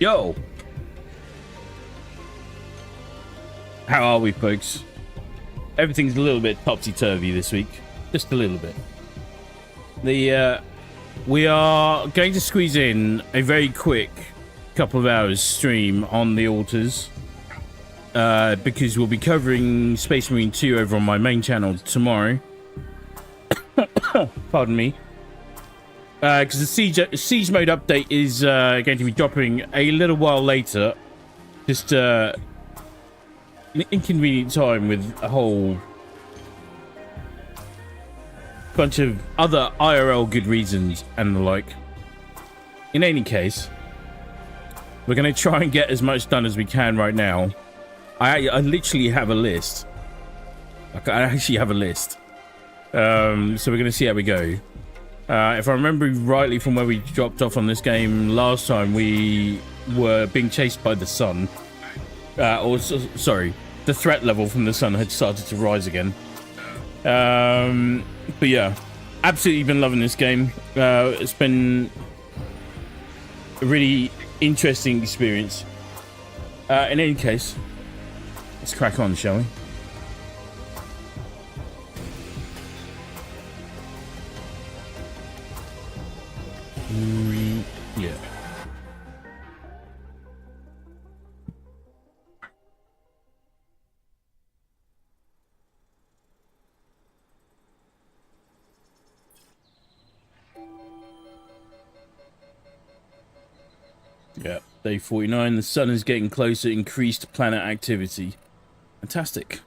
Yo! How are we, folks? Everything's a little bit topsy-turvy this week. Just a little bit. We are going to squeeze in a very quick couple of hours stream on the altars. Because we'll be covering Space Marine 2 over on my main channel tomorrow. Pardon me. Because the siege mode update is going to be dropping a little while later. Just an inconvenient time with a whole bunch of other IRL good reasons and the like. In any case, we're going to try and get as much done as we can right now. I literally have a list. Like, I actually have a list. So we're going to see how we go. If I remember rightly from where we dropped off on this game last time, we were being chased by the sun. Sorry, the threat level from the sun had started to rise again. But yeah, absolutely been loving this game. It's been a really interesting experience. In any case, let's crack on, shall we? Yeah. Yeah, day 49. The sun is getting closer. Increased planet activity. Fantastic.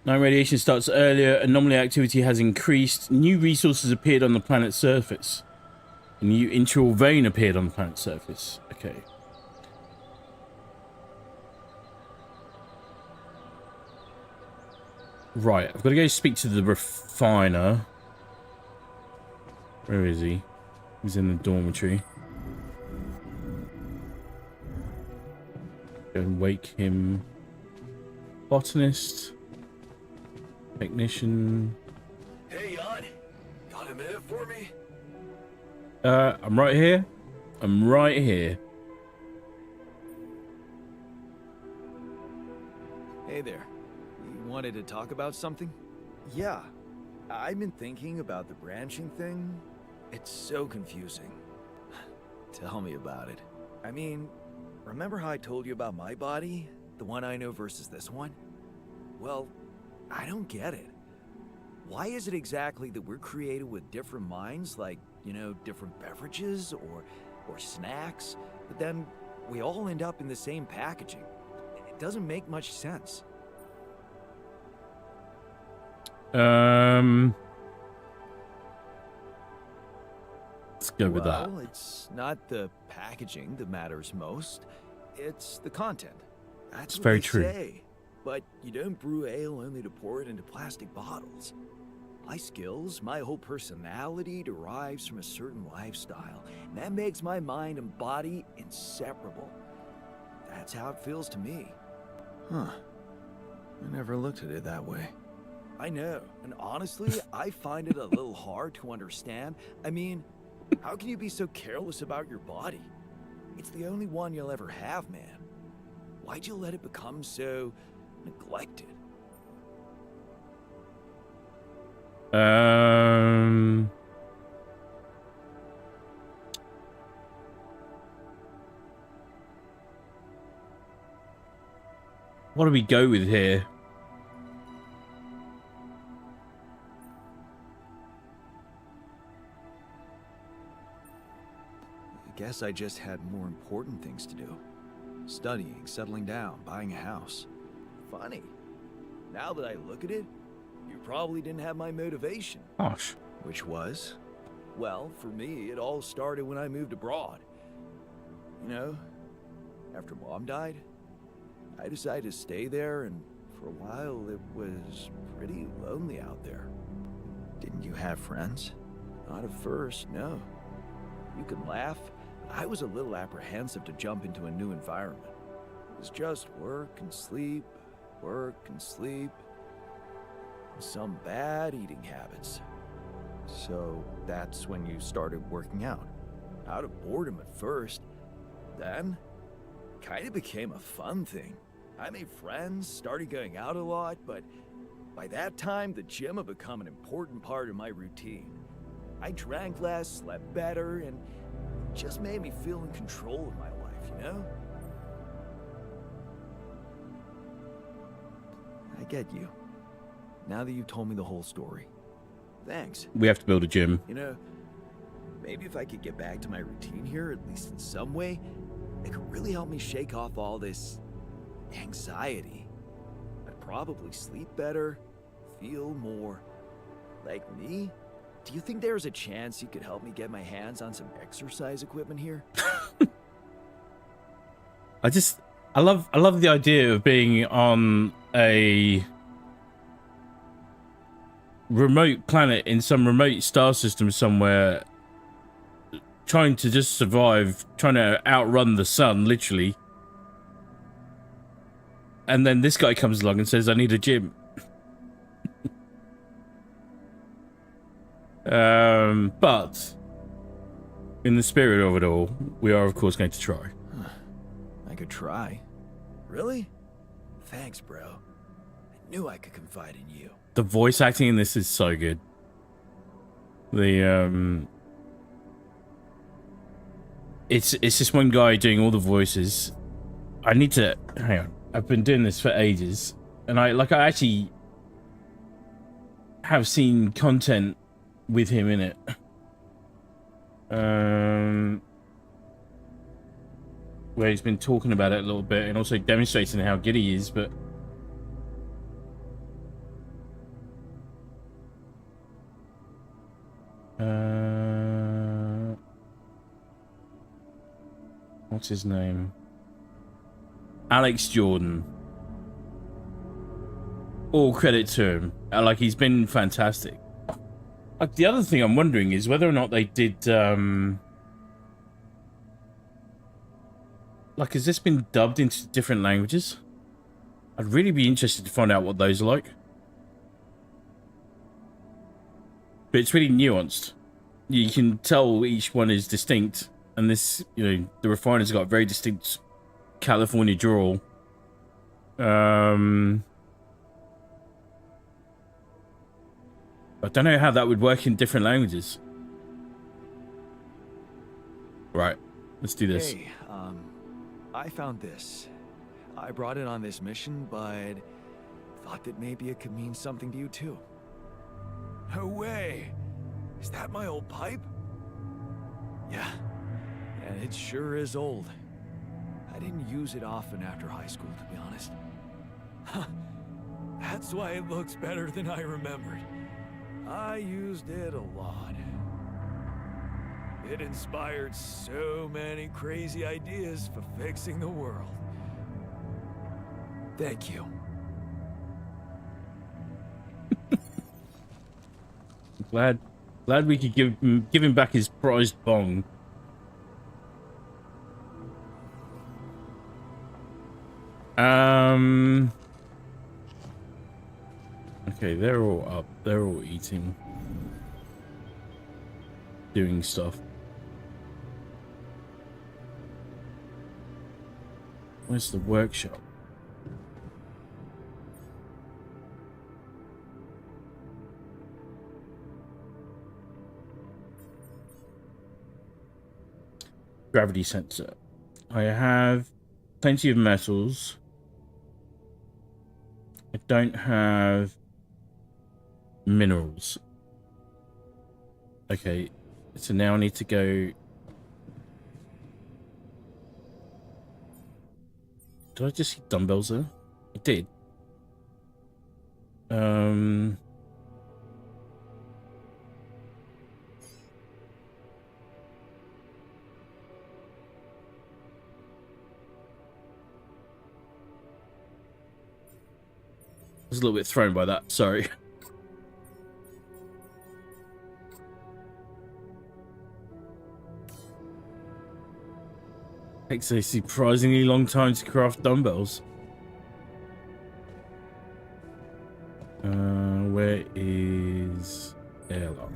Night radiation starts earlier. Anomaly activity has increased. New resources appeared on the planet's surface. A new integral vein appeared on the planet's surface. Okay. Right, I've got to go speak to the refiner. Where is he? He's in the dormitory. Go and wake him. Botanist. Technician. Hey, Jan. Got a minute for me? I'm right here. I'm right here. Hey there. You wanted to talk about something? Yeah. I've been thinking about the branching thing. It's so confusing. Tell me about it. I mean, remember how I told you about my body? The one I know versus this one? Well, I don't get it. Why is it exactly that we're created with different minds, like, you know, different beverages or snacks, but then we all end up in the same packaging? It doesn't make much sense. Let's go with that. Well, it's not the packaging that matters most. It's the content. That's It's what very they true. say. But you don't brew ale only to pour it into plastic bottles. My skills, my whole personality derives from a certain lifestyle. And that makes my mind and body inseparable. That's how it feels to me. Huh. I never looked at it that way. I know. And honestly, I find it a little hard to understand. I mean, how can you be so careless about your body? It's the only one you'll ever have, man. Why'd you let it become so neglected? What do we go with here? I guess I just had more important things to do. Studying, settling down, buying a house. Funny. Now that I look at it, you probably didn't have my motivation. Gosh. Which was? Well, for me, it all started when I moved abroad. You know, after Mom died, I decided to stay there, and for a while it was pretty lonely out there. Didn't you have friends? Not at first, no. You can laugh. I was a little apprehensive to jump into a new environment. It was just work and sleep, and some bad eating habits. So that's when you started working out. Out of boredom at first. Then, kind of became a fun thing. I made friends, started going out a lot, but by that time, the gym had become an important part of my routine. I drank less, slept better, and it just made me feel in control of my life, you know? I get you. Now that you've told me the whole story. Thanks. We have to build a gym. You know, maybe if I could get back to my routine here, at least in some way, it could really help me shake off all this anxiety. I'd probably sleep better, feel more like me. Do you think there's a chance you could help me get my hands on some exercise equipment here? I love the idea of being on a remote planet in some remote star system somewhere, trying to just survive, trying to outrun the sun, literally. And then this guy comes along and says, I need a gym. But in the spirit of it all, we are, of course, going to try. I could try. Really? Thanks, bro. I knew I could confide in you. The voice acting in this is so good. It's just one guy doing all the voices. I need to hang on. I've been doing this for ages, and I actually have seen content with him in it. Where he's been talking about it a little bit and also demonstrating how good he is, but what's his name? Alex Jordan. All credit to him. Like, he's been fantastic. The other thing I'm wondering is whether or not they did, like, has this been dubbed into different languages? I'd really be interested to find out what those are like. But it's really nuanced. You can tell each one is distinct. And this, you know, the Refiner's got a very distinct California drawl. I don't know how that would work in different languages. Right, let's do this. Hey, I found this. I brought it on this mission, but thought that maybe it could mean something to you too. No way! Is that my old pipe? Yeah, and it sure is old. I didn't use it often after high school, to be honest. Huh. That's why it looks better than I remembered. I used it a lot. It inspired so many crazy ideas for fixing the world. Thank you. Glad we could give him back his prized bong. Okay, they're all up. They're all eating. Doing stuff. Where's the workshop? Gravity sensor. I have plenty of metals. I don't have minerals. Okay, so now I need to go. Did I just see dumbbells there? I did. I was a little bit thrown by that, sorry. Takes a surprisingly long time to craft dumbbells. Where is airlock?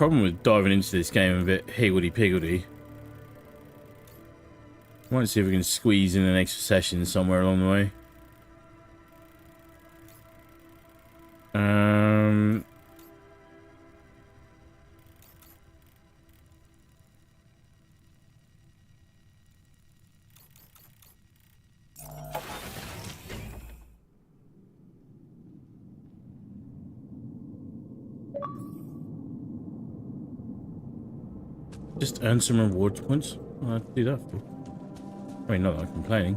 problem with diving into this game a bit higgledy-piggledy. Might see if we can squeeze in an extra session somewhere along the way. Just earn some reward points. I'd do that for. I mean, not that I'm complaining.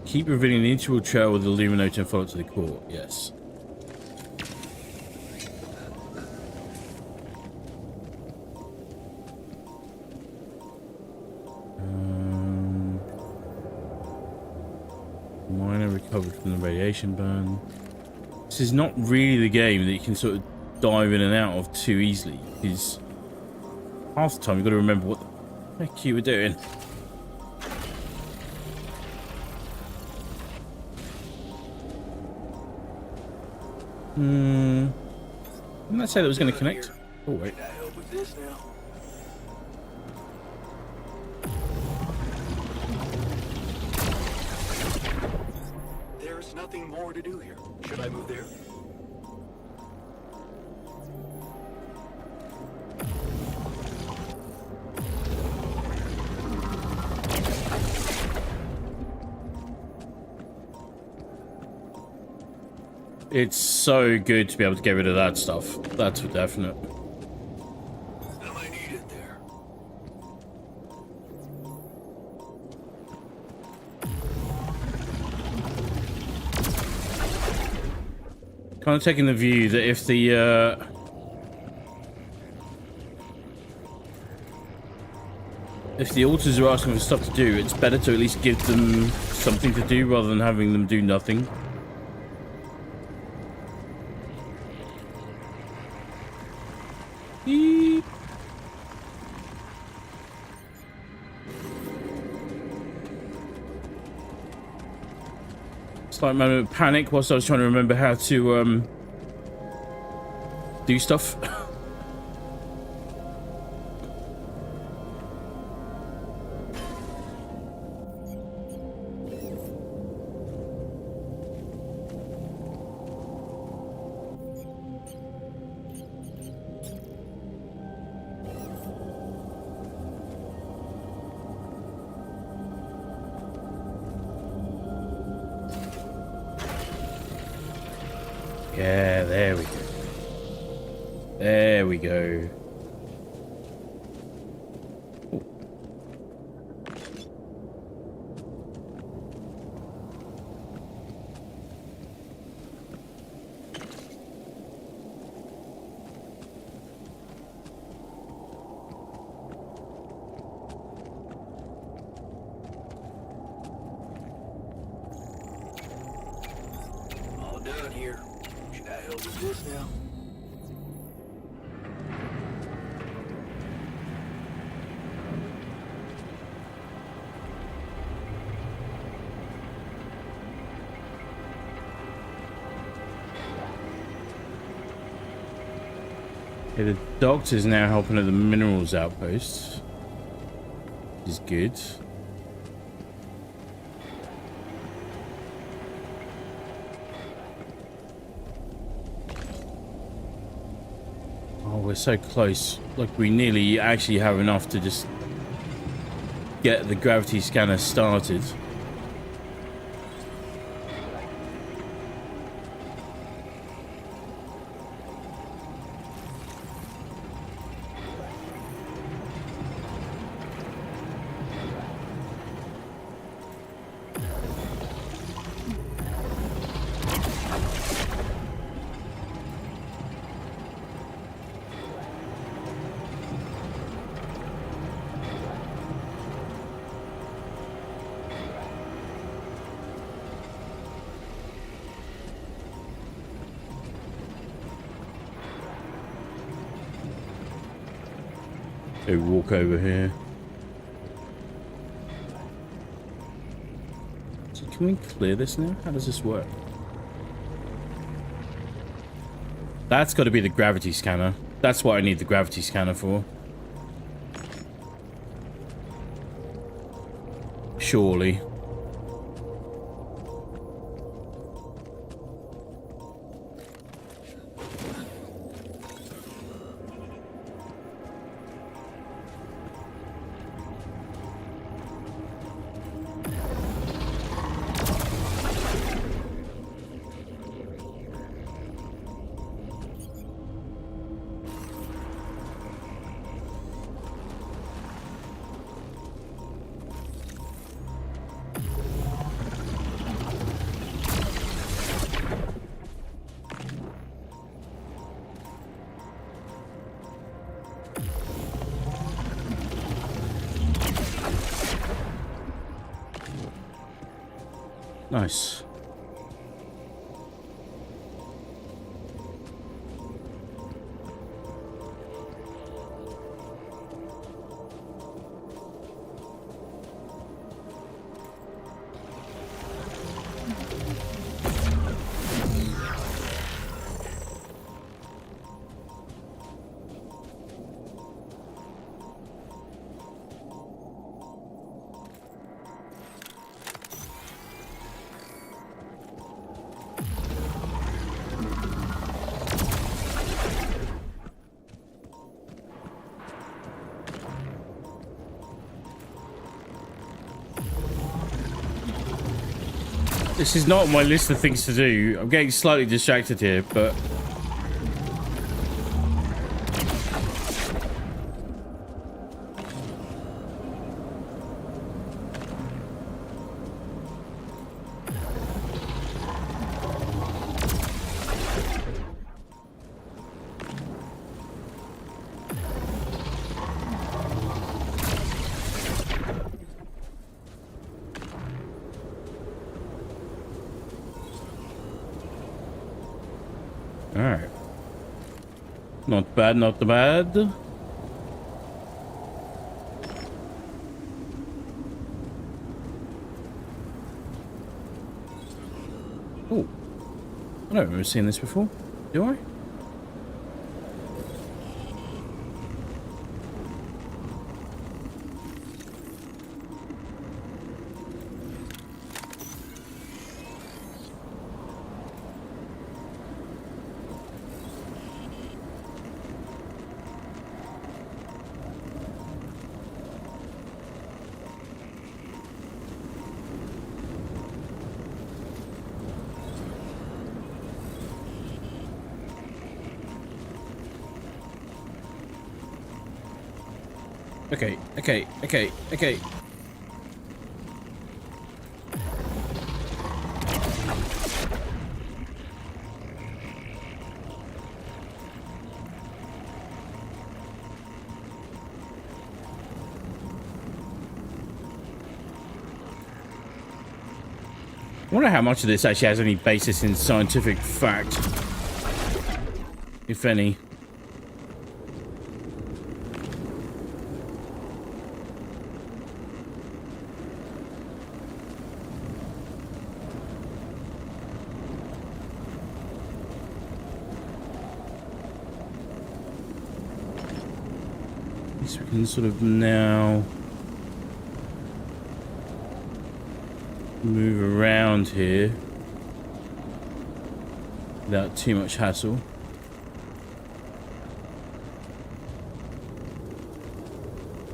Keep revealing the integral trail with the Luminote and follow it to the core. Yes. Miner recovered from the radiation burn. This is not really the game that you can sort of dive in and out of too easily, because half the time you've got to remember what the heck you were doing. Didn't I say that was going to connect? Oh wait. Can I help with this now? There's nothing more to do here. Should I move there? It's so good to be able to get rid of that stuff. That's for definite. Am I needed there? Kind of taking the view that if the alters are asking for stuff to do, it's better to at least give them something to do rather than having them do nothing. Beep. Slight moment of panic whilst I was trying to remember how to do stuff. Yeah, there we go. There we go. Ooh. All done here. Should I help with this now? Okay, the doctor's now helping at the minerals outpost. Which is good. Oh, we're so close. Like, we nearly actually have enough to just get the gravity scanner started. So walk over here. So can we clear this now? How does this work? That's got to be the gravity scanner. That's what I need the gravity scanner for. Surely. Nice. This is not on my list of things to do. I'm getting slightly distracted here, but... Alright. Not bad, not bad. Oh. I don't remember seeing this before. Do I? Okay. I wonder how much of this actually has any basis in scientific fact, if any. At least we can sort of now move around here without too much hassle.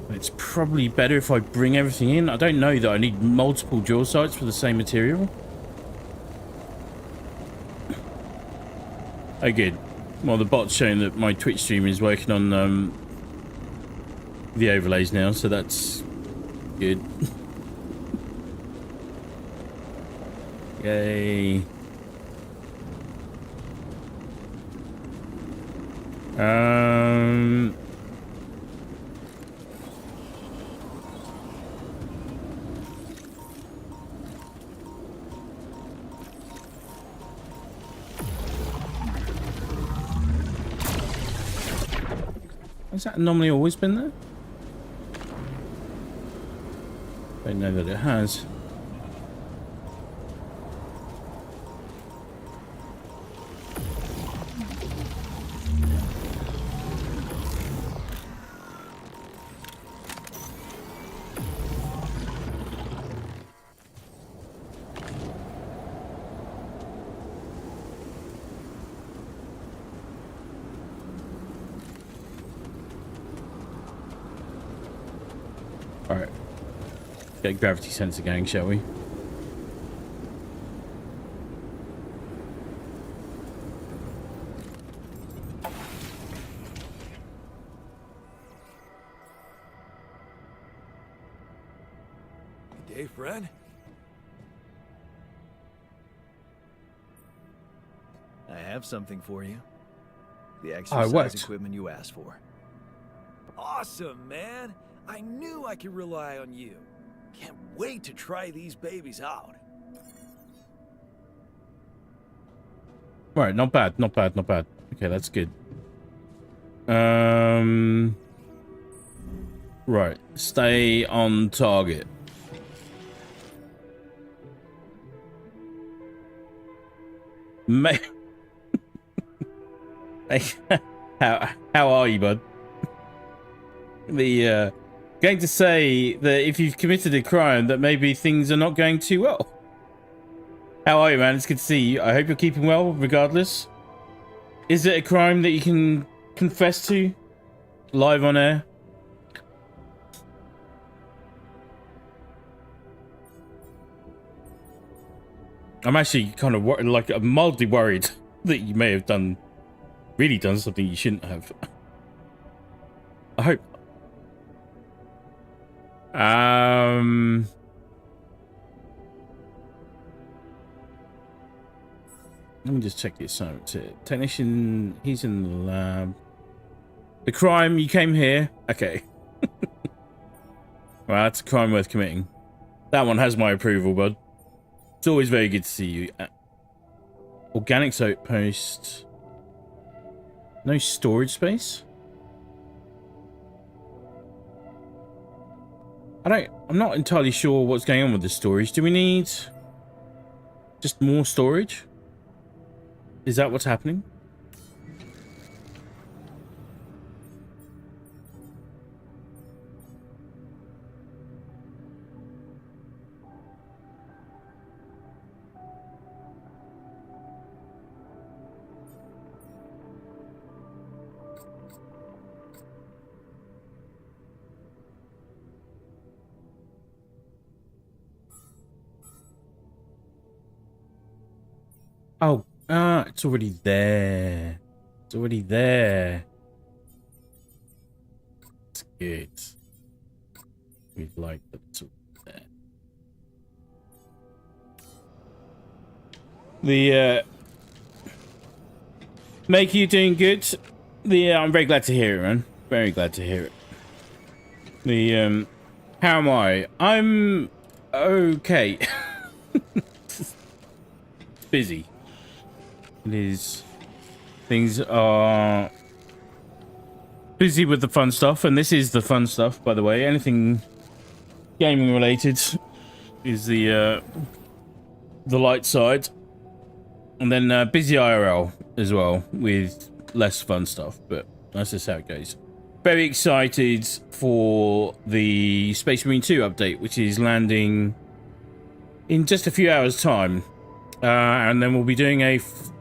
It's probably better if I bring everything in. I don't know that I need multiple jaw sites for the same material. Oh, good. Well, the bot's showing that my Twitch stream is working on the overlays now, so that's good. Yay. Has that anomaly always been there? Don't know that it has. Get gravity sensor going, shall we? Good day, friend. I have something for you. The exercise equipment you asked for. Awesome, man! I knew I could rely on you. Can't wait to try these babies out. Right, not bad, not bad, not bad. Okay, that's good. Right, stay on target. Hey, how are you, bud? Going to say that if you've committed a crime, that maybe things are not going too well. How are you, man? It's good to see you. I hope you're keeping well, regardless. Is it a crime that you can confess to live on air? I'm actually kind of like I'm mildly worried that you may have really done something you shouldn't have. I hope. Let me just check the assignment here. Technician, he's in the lab. The crime, you came here. Okay. Well, that's a crime worth committing. That one has my approval, bud. It's always very good to see you. Organic soap post. No storage space? I'm not entirely sure what's going on with the storage. Do we need just more storage? Is that what's happening? Oh, it's already there. It's already there. It's good. We'd like that it's already there. Make you doing good. I'm very glad to hear it, man. Very glad to hear it. How am I? I'm okay. Busy. It is. Things are busy with the fun stuff, and this is the fun stuff, by the way. Anything gaming related is the light side, and then busy IRL as well with less fun stuff. But that's just how it goes. Very excited for the Space Marine 2 update, which is landing in just a few hours' time. And then we'll be doing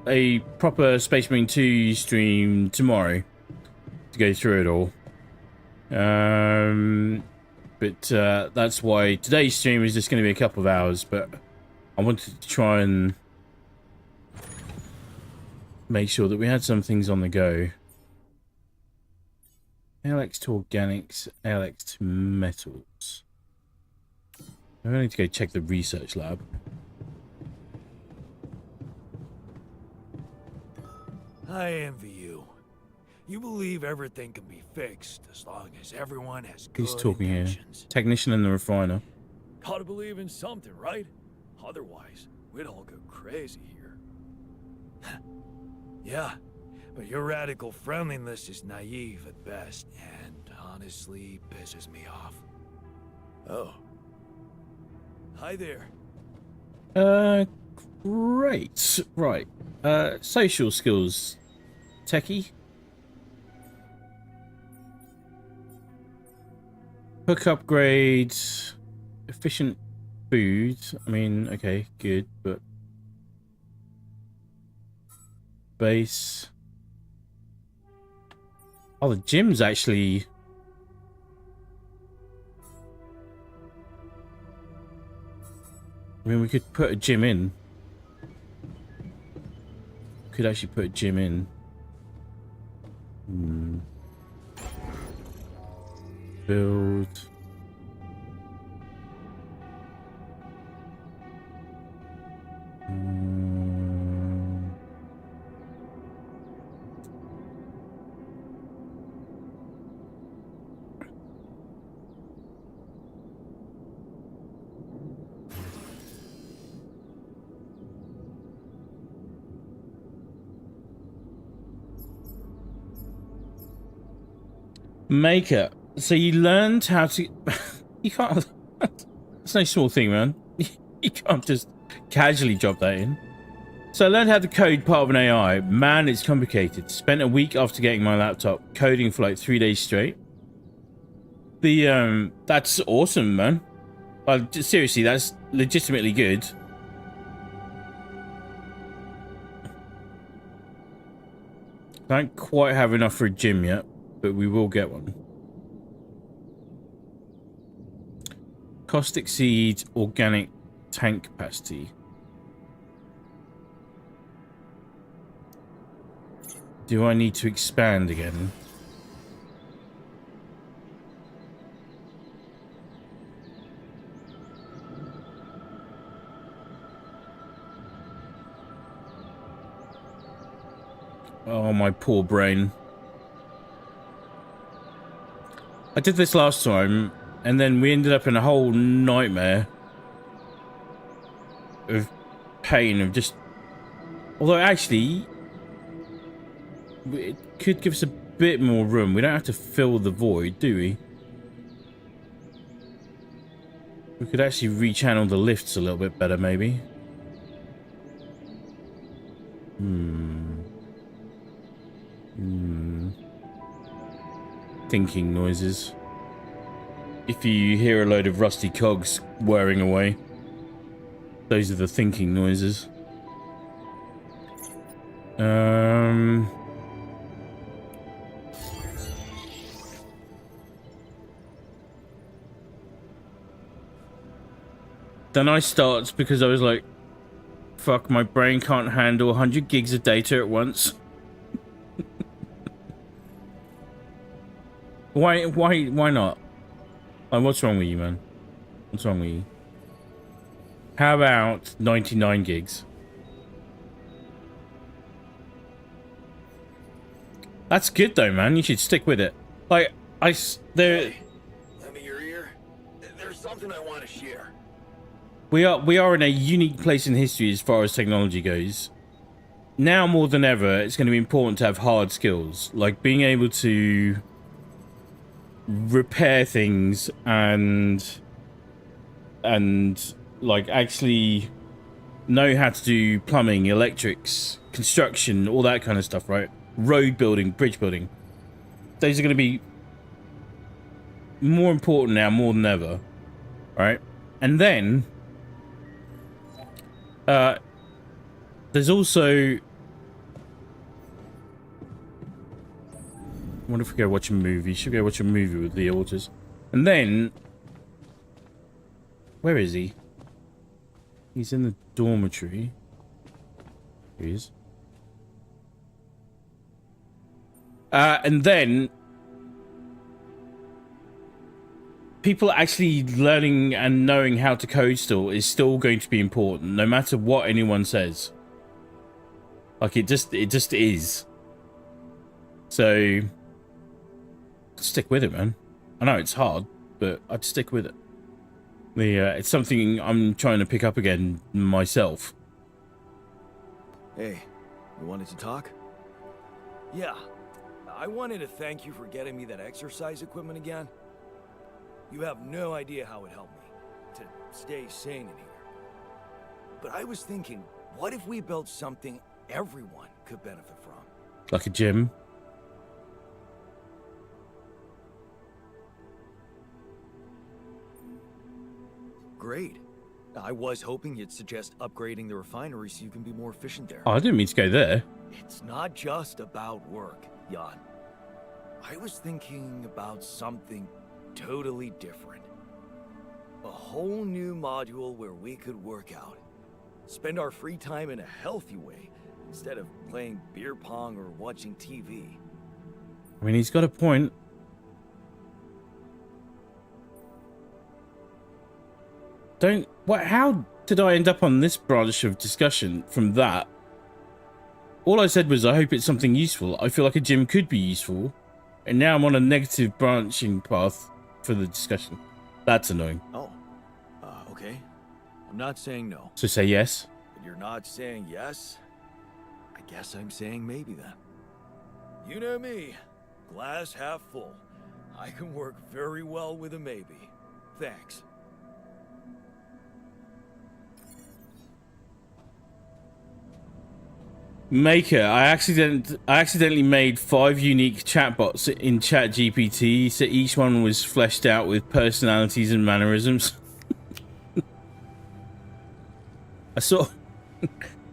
a proper Space Marine 2 stream tomorrow to go through it all. But that's why today's stream is just going to be a couple of hours. But I wanted to try and make sure that we had some things on the go. ALX to organics, ALX to metals. I need to go check the research lab. I envy you. You believe everything can be fixed as long as everyone has good Who's talking intentions. here? Technician and the refiner. Gotta believe in something, right? Otherwise, we'd all go crazy here. Yeah, but your radical friendliness is naive at best, and honestly pisses me off. Oh. Hi there. Great. Right. Social skills. Techie. Hook upgrade. Efficient food. I mean, okay, good, but base. Oh, the gym's actually I mean, we could put a gym in. Could actually put a gym in. Build. Maker. So you learned how to... You can't... It's no small thing, man. You can't just casually drop that in. So I learned how to code part of an AI. Man, it's complicated. Spent a week after getting my laptop coding for like 3 days straight. That's awesome, man. Seriously, that's legitimately good. I don't quite have enough for a gym yet, but we will get one. Cost exceeds organic tank capacity. Do I need to expand again? Oh, my poor brain. I did this last time, and then we ended up in a whole nightmare of pain of just... Although, actually, it could give us a bit more room. We don't have to fill the void, do we? We could actually rechannel the lifts a little bit better, maybe. Thinking noises. If you hear a load of rusty cogs whirring away, those are the thinking noises. Then I start because I was like, fuck, my brain can't handle 100 gigs of data at once. Why not? Like, what's wrong with you, man? What's wrong with you? How about 99 gigs? That's good though, man. You should stick with it. Like, there. Hey, lend me your ear. There's something I want to share. We are in a unique place in history as far as technology goes. Now more than ever, it's going to be important to have hard skills, like being able to repair things and like actually know how to do plumbing, electrics, construction, all that kind of stuff, right? Road building, bridge building. Those are going to be more important now more than ever, right? And then there's also... I wonder if we go watch a movie. Should we go watch a movie with the authors? And then... Where is he? He's in the dormitory. Here he is. And then... people actually learning and knowing how to code still is still going to be important, no matter what anyone says. Like, it just is. So... stick with it, man. I know it's hard, but I'd stick with it. It's something I'm trying to pick up again myself. Hey, you wanted to talk? Yeah, I wanted to thank you for getting me that exercise equipment again. You have no idea how it helped me to stay sane in here. But I was thinking, what if we built something everyone could benefit from? Like a gym? Great. I was hoping you'd suggest upgrading the refinery so you can be more efficient there. Oh, I didn't mean to go there. It's not just about work, Jan. I was thinking about something totally different. A whole new module where we could work out. Spend our free time in a healthy way, instead of playing beer pong or watching TV. I mean, he's got a point. How did I end up on this branch of discussion from that? All I said was I hope it's something useful. I feel like a gym could be useful. And now I'm on a negative branching path for the discussion. That's annoying. Oh, okay. I'm not saying no. So say yes. But you're not saying yes? I guess I'm saying maybe then. You know me. Glass half full. I can work very well with a maybe. Thanks. Maker, I accidentally made 5 unique chatbots in ChatGPT, so each one was fleshed out with personalities and mannerisms. I saw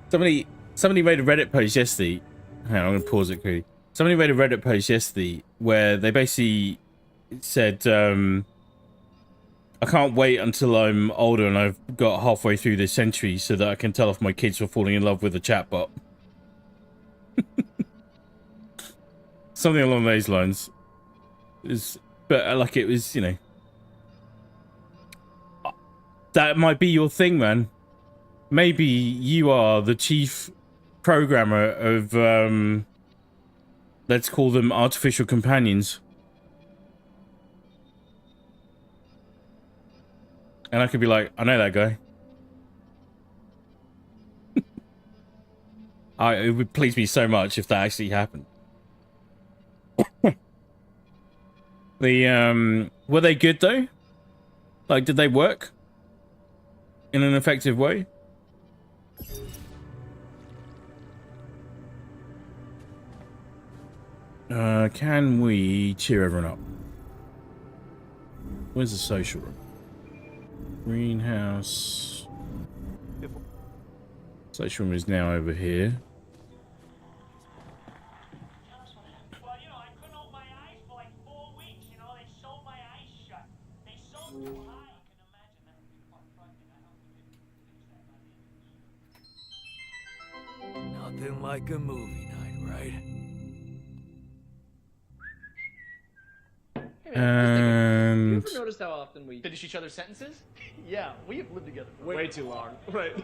somebody made a Reddit post yesterday. Hang on, I'm gonna pause it quickly. Somebody made a Reddit post yesterday where they basically said, I can't wait until I'm older and I've got halfway through this century so that I can tell if my kids were falling in love with a chatbot. Something along those lines. But like it was, you know, that might be your thing, man. Maybe you are the chief programmer of, let's call them artificial companions. And I could be like, I know that guy. It would please me so much if that actually happened. Were they good though? Like, did they work in an effective way? Can we cheer everyone up? Where's the social room? Greenhouse. Social room is now over here. Well, you know, I couldn't open my eyes for like 4 weeks. You know, they sewed my eyes shut. They sewed too high. You can imagine that would be quite frightening. I hope we can fix that by the end of the show. Nothing like a movie night, right? Hey man, And you ever noticed how often we Finish each other's sentences? Yeah, we have lived together for way too long. Right.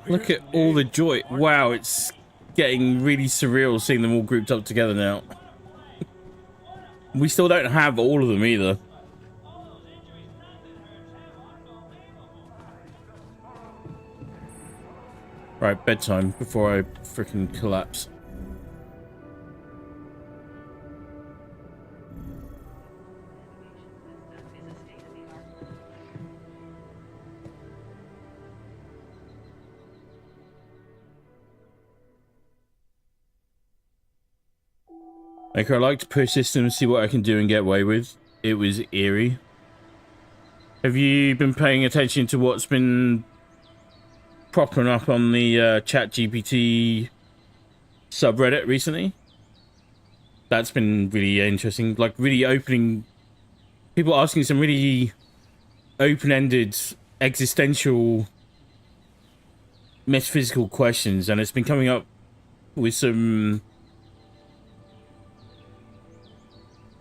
look at all the joy. Wow, it's getting really surreal seeing them all grouped up together now. We still don't have all of them either. Right, bedtime before I freaking collapse. Like, I like to push systems, see what I can do and get away with. It was eerie. Have you been paying attention to what's been propping up on the ChatGPT subreddit recently? That's been really interesting. Like, really opening... people asking some really open-ended, existential, metaphysical questions, and it's been coming up with some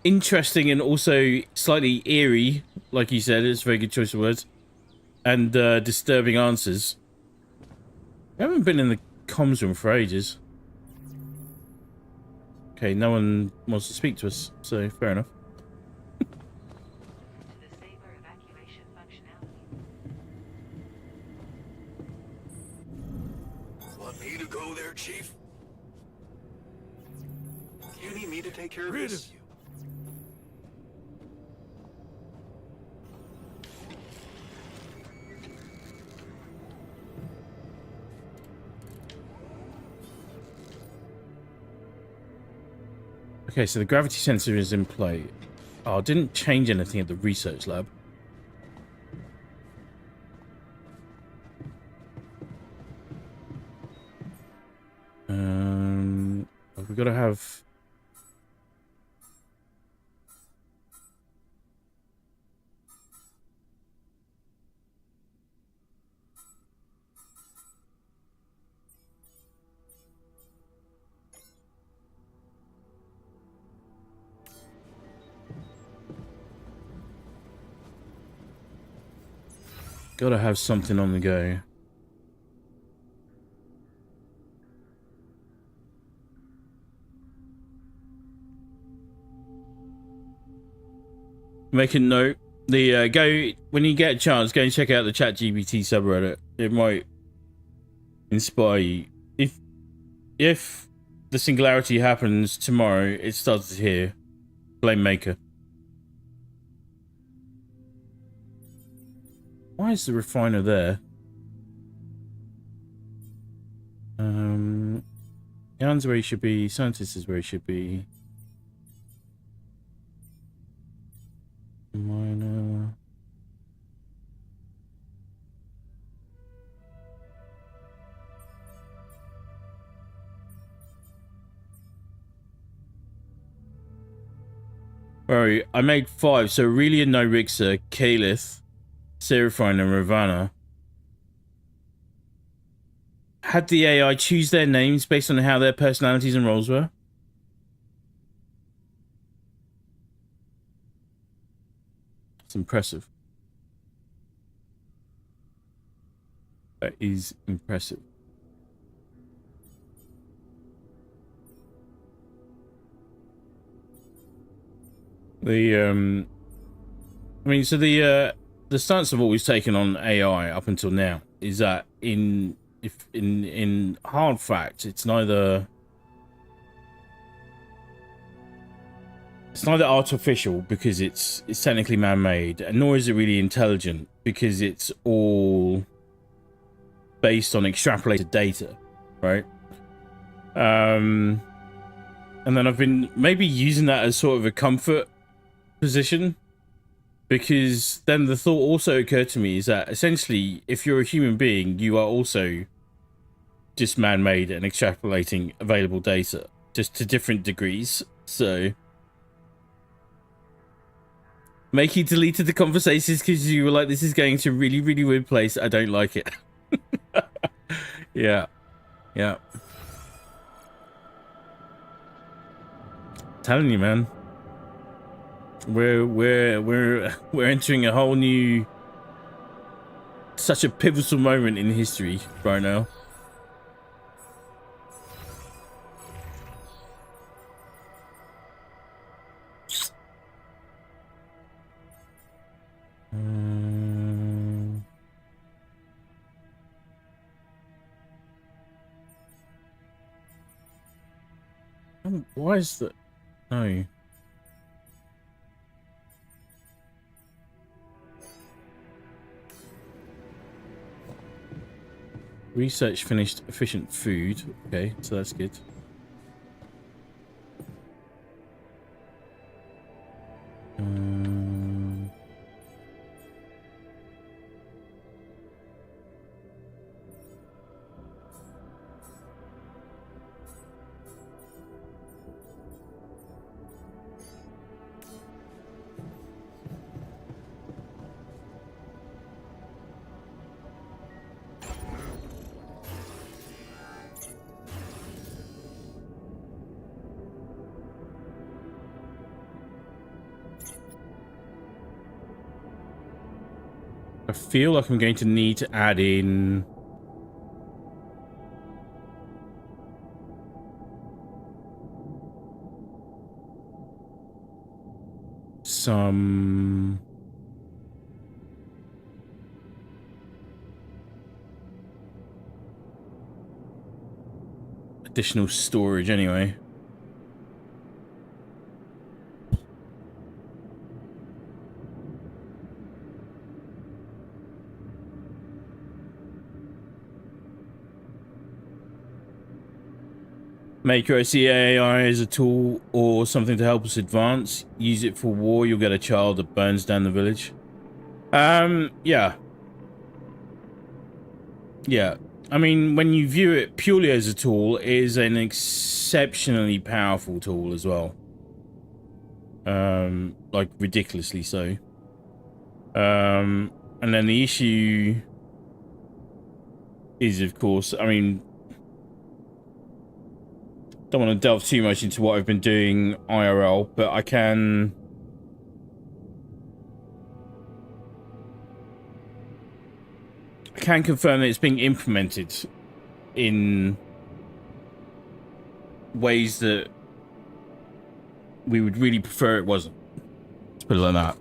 interesting and also slightly eerie, like you said, it's a very good choice of words, and disturbing answers. I haven't been in the comms room for ages. Okay, no one wants to speak to us, so fair enough. Want me to go there, Chief? You need me to take care of this? Okay, so the gravity sensor is in play. Oh, didn't change anything at the research lab. We've got to have Gotta have something on the go. Make a note. The go when you get a chance, go and check out the ChatGPT subreddit. It might inspire you. If the singularity happens tomorrow, it starts here. Blame Maker. Why is the refiner there? Jan's where he should be. Scientist is where he should be. Minor. Alright, I made 5. So Aurelia, No Rixer, Kalith, Seraphine, and Ravana. Had the AI choose their names based on how their personalities and roles were? It's impressive. That is impressive. I mean, so the stance I've always taken on AI up until now is that in hard fact, it's neither artificial because it's technically man-made, and nor is it really intelligent because it's all based on extrapolated data, right? And then I've been maybe using that as sort of a comfort position, because then the thought also occurred to me is that essentially if you're a human being, you are also just man-made and extrapolating available data, just to different degrees. So Makey deleted the conversations because you were like, this is going to a really, really weird place. I don't like it. Yeah. Telling you, man. We're entering a whole new, such a pivotal moment in history right now. Why is that? No. Research finished. Efficient food. Okay, so that's good. I feel like I'm going to need to add in some additional storage anyway. Maker, I see AI as a tool or something to help us advance. Use it for war, you'll get a child that burns down the village. Yeah. I mean, when you view it purely as a tool, it is an exceptionally powerful tool as well. Like ridiculously so. And then the issue is, of course, I mean, don't want to delve too much into what I've been doing IRL, but I can I can confirm that it's being implemented in ways that we would really prefer it wasn't. Let's put it like that.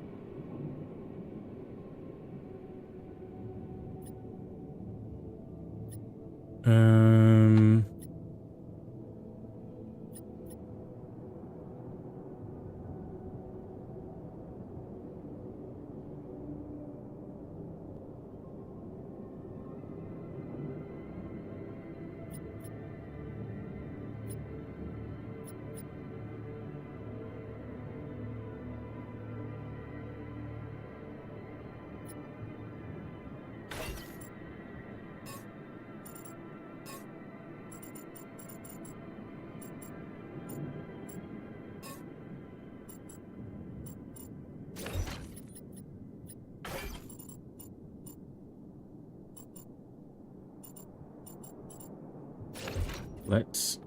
Let's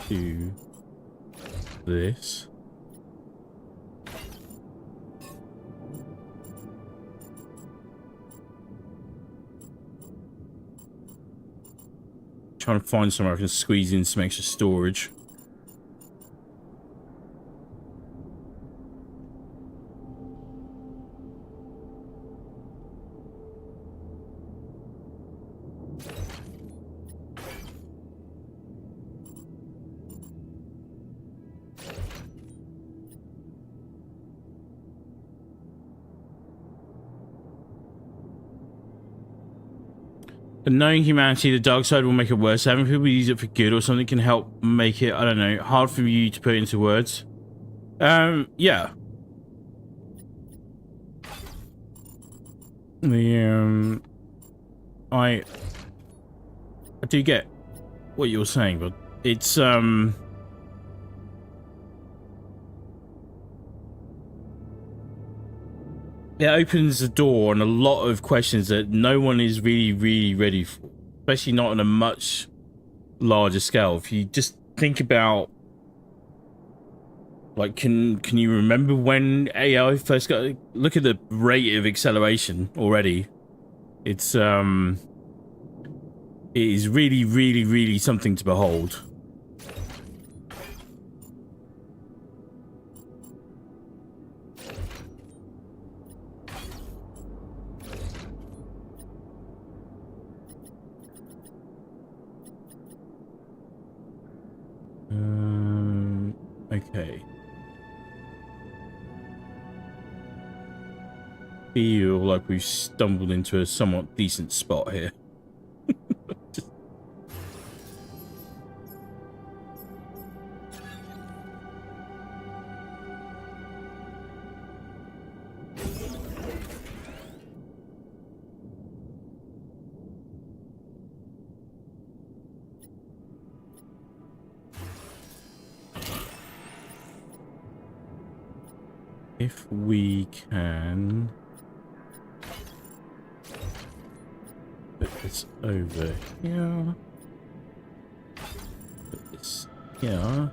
do this. Trying to find somewhere I can squeeze in some extra storage. But knowing humanity, the dark side will make it worse. Having people use it for good or something can help make it, I don't know, hard for you to put into words. Yeah. I do get what you're saying, but it's, it opens the door on a lot of questions that no one is really ready for, especially not on a much larger scale. If you just think about, like, can you remember when AI first got? Look at the rate of acceleration already. It's it is really something to behold. Okay. Feel like we've stumbled into a somewhat decent spot here. If we can put this over here, put this here,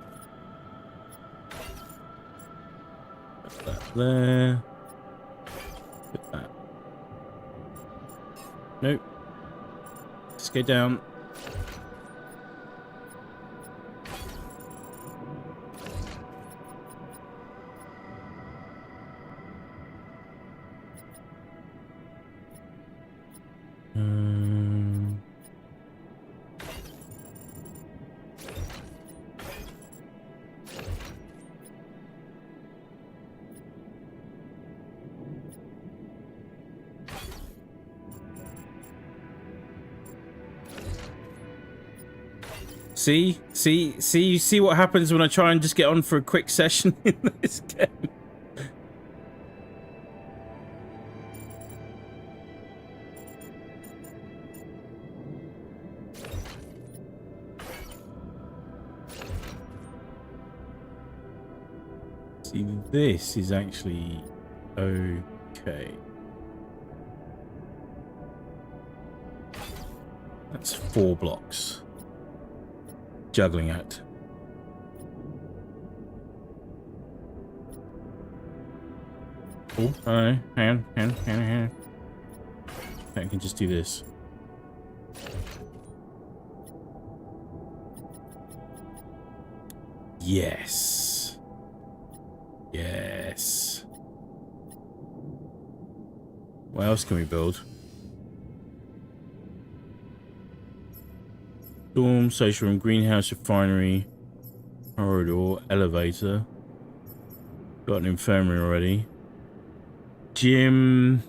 put that there, put that. Nope. Just go down. See what happens when I try and just get on for a quick session in this game. See, this is actually okay. That's 4 blocks. Juggling act. Oh, hang on. I can just do this. Yes. Yes. What else can we build? Dorm, social room, greenhouse, refinery, corridor, elevator. Got an infirmary already. Gym.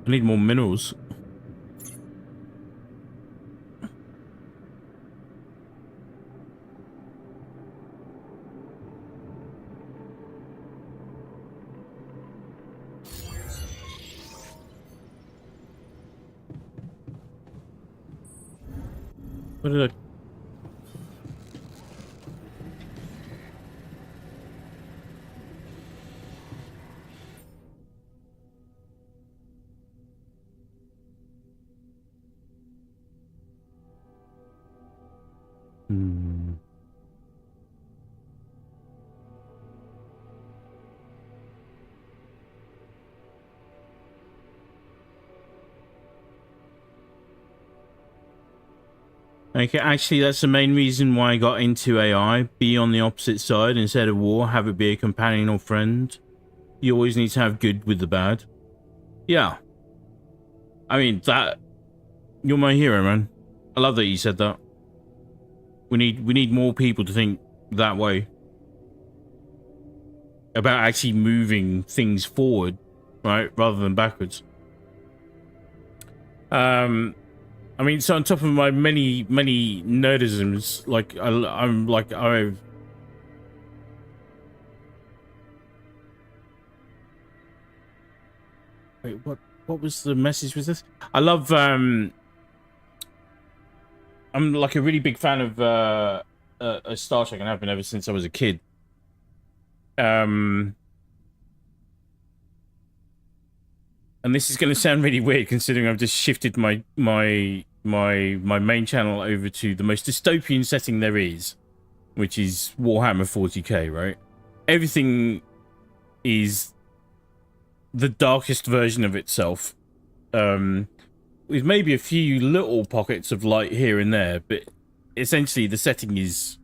I need more minerals. What did I... Okay, actually, that's the main reason why I got into AI. Be on the opposite side instead of war. Have it be a companion or friend. You always need to have good with the bad. Yeah. I mean, that... You're my hero, man. I love that you said that. We need more people to think that way. About actually moving things forward, right? Rather than backwards. I mean, so on top of my many nerdisms, like I'm like I've wait, what was the message with this? I love I'm like a really big fan of Star Trek, and I've been ever since I was a kid. And this is going to sound really weird considering I've just shifted my main channel over to the most dystopian setting there is, which is Warhammer 40k, right? Everything is the darkest version of itself, with maybe a few little pockets of light here and there, but essentially the setting is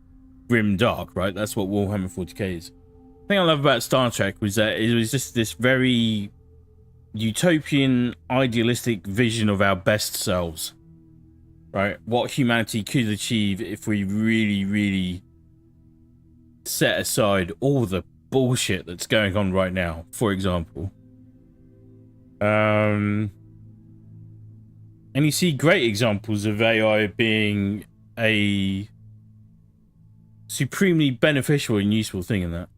grim dark, right? That's what Warhammer 40k is. The thing I love about Star Trek was that it was just this very utopian, idealistic vision of our best selves, right? What humanity could achieve if we really set aside all the bullshit that's going on right now, for example. And you see great examples of AI being a supremely beneficial and useful thing in that.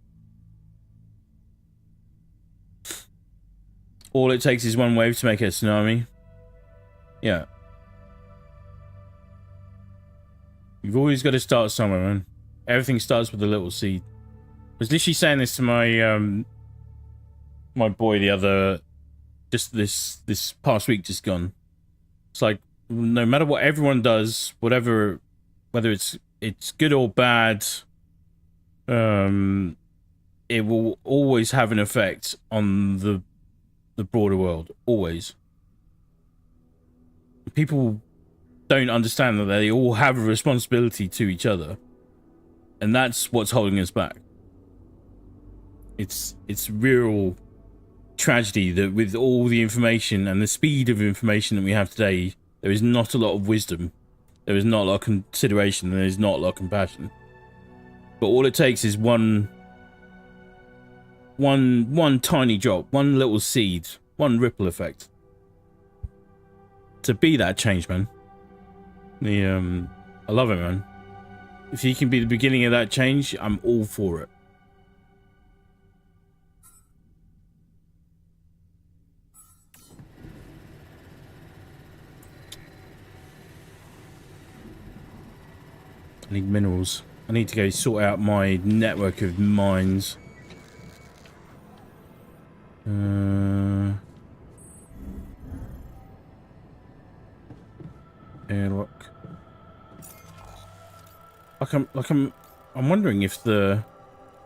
All it takes is one wave to make it a tsunami. Yeah. You've always got to start somewhere, man. Everything starts with a little seed. I was literally saying this to my my boy the other, just this past week just gone. It's like, no matter what everyone does, whatever, whether it's good or bad, it will always have an effect on the broader world. Always. People don't understand that they all have a responsibility to each other, and that's what's holding us back. It's real tragedy that with all the information and the speed of information that we have today, there is not a lot of wisdom, there is not a lot of consideration, and there is not a lot of compassion. But all it takes is one tiny drop, one little seed, one ripple effect to be that change, man. I love it, man. If you can be the beginning of that change, I'm all for it. I need minerals. I need to go sort out my network of mines. Airlock. I'm wondering if the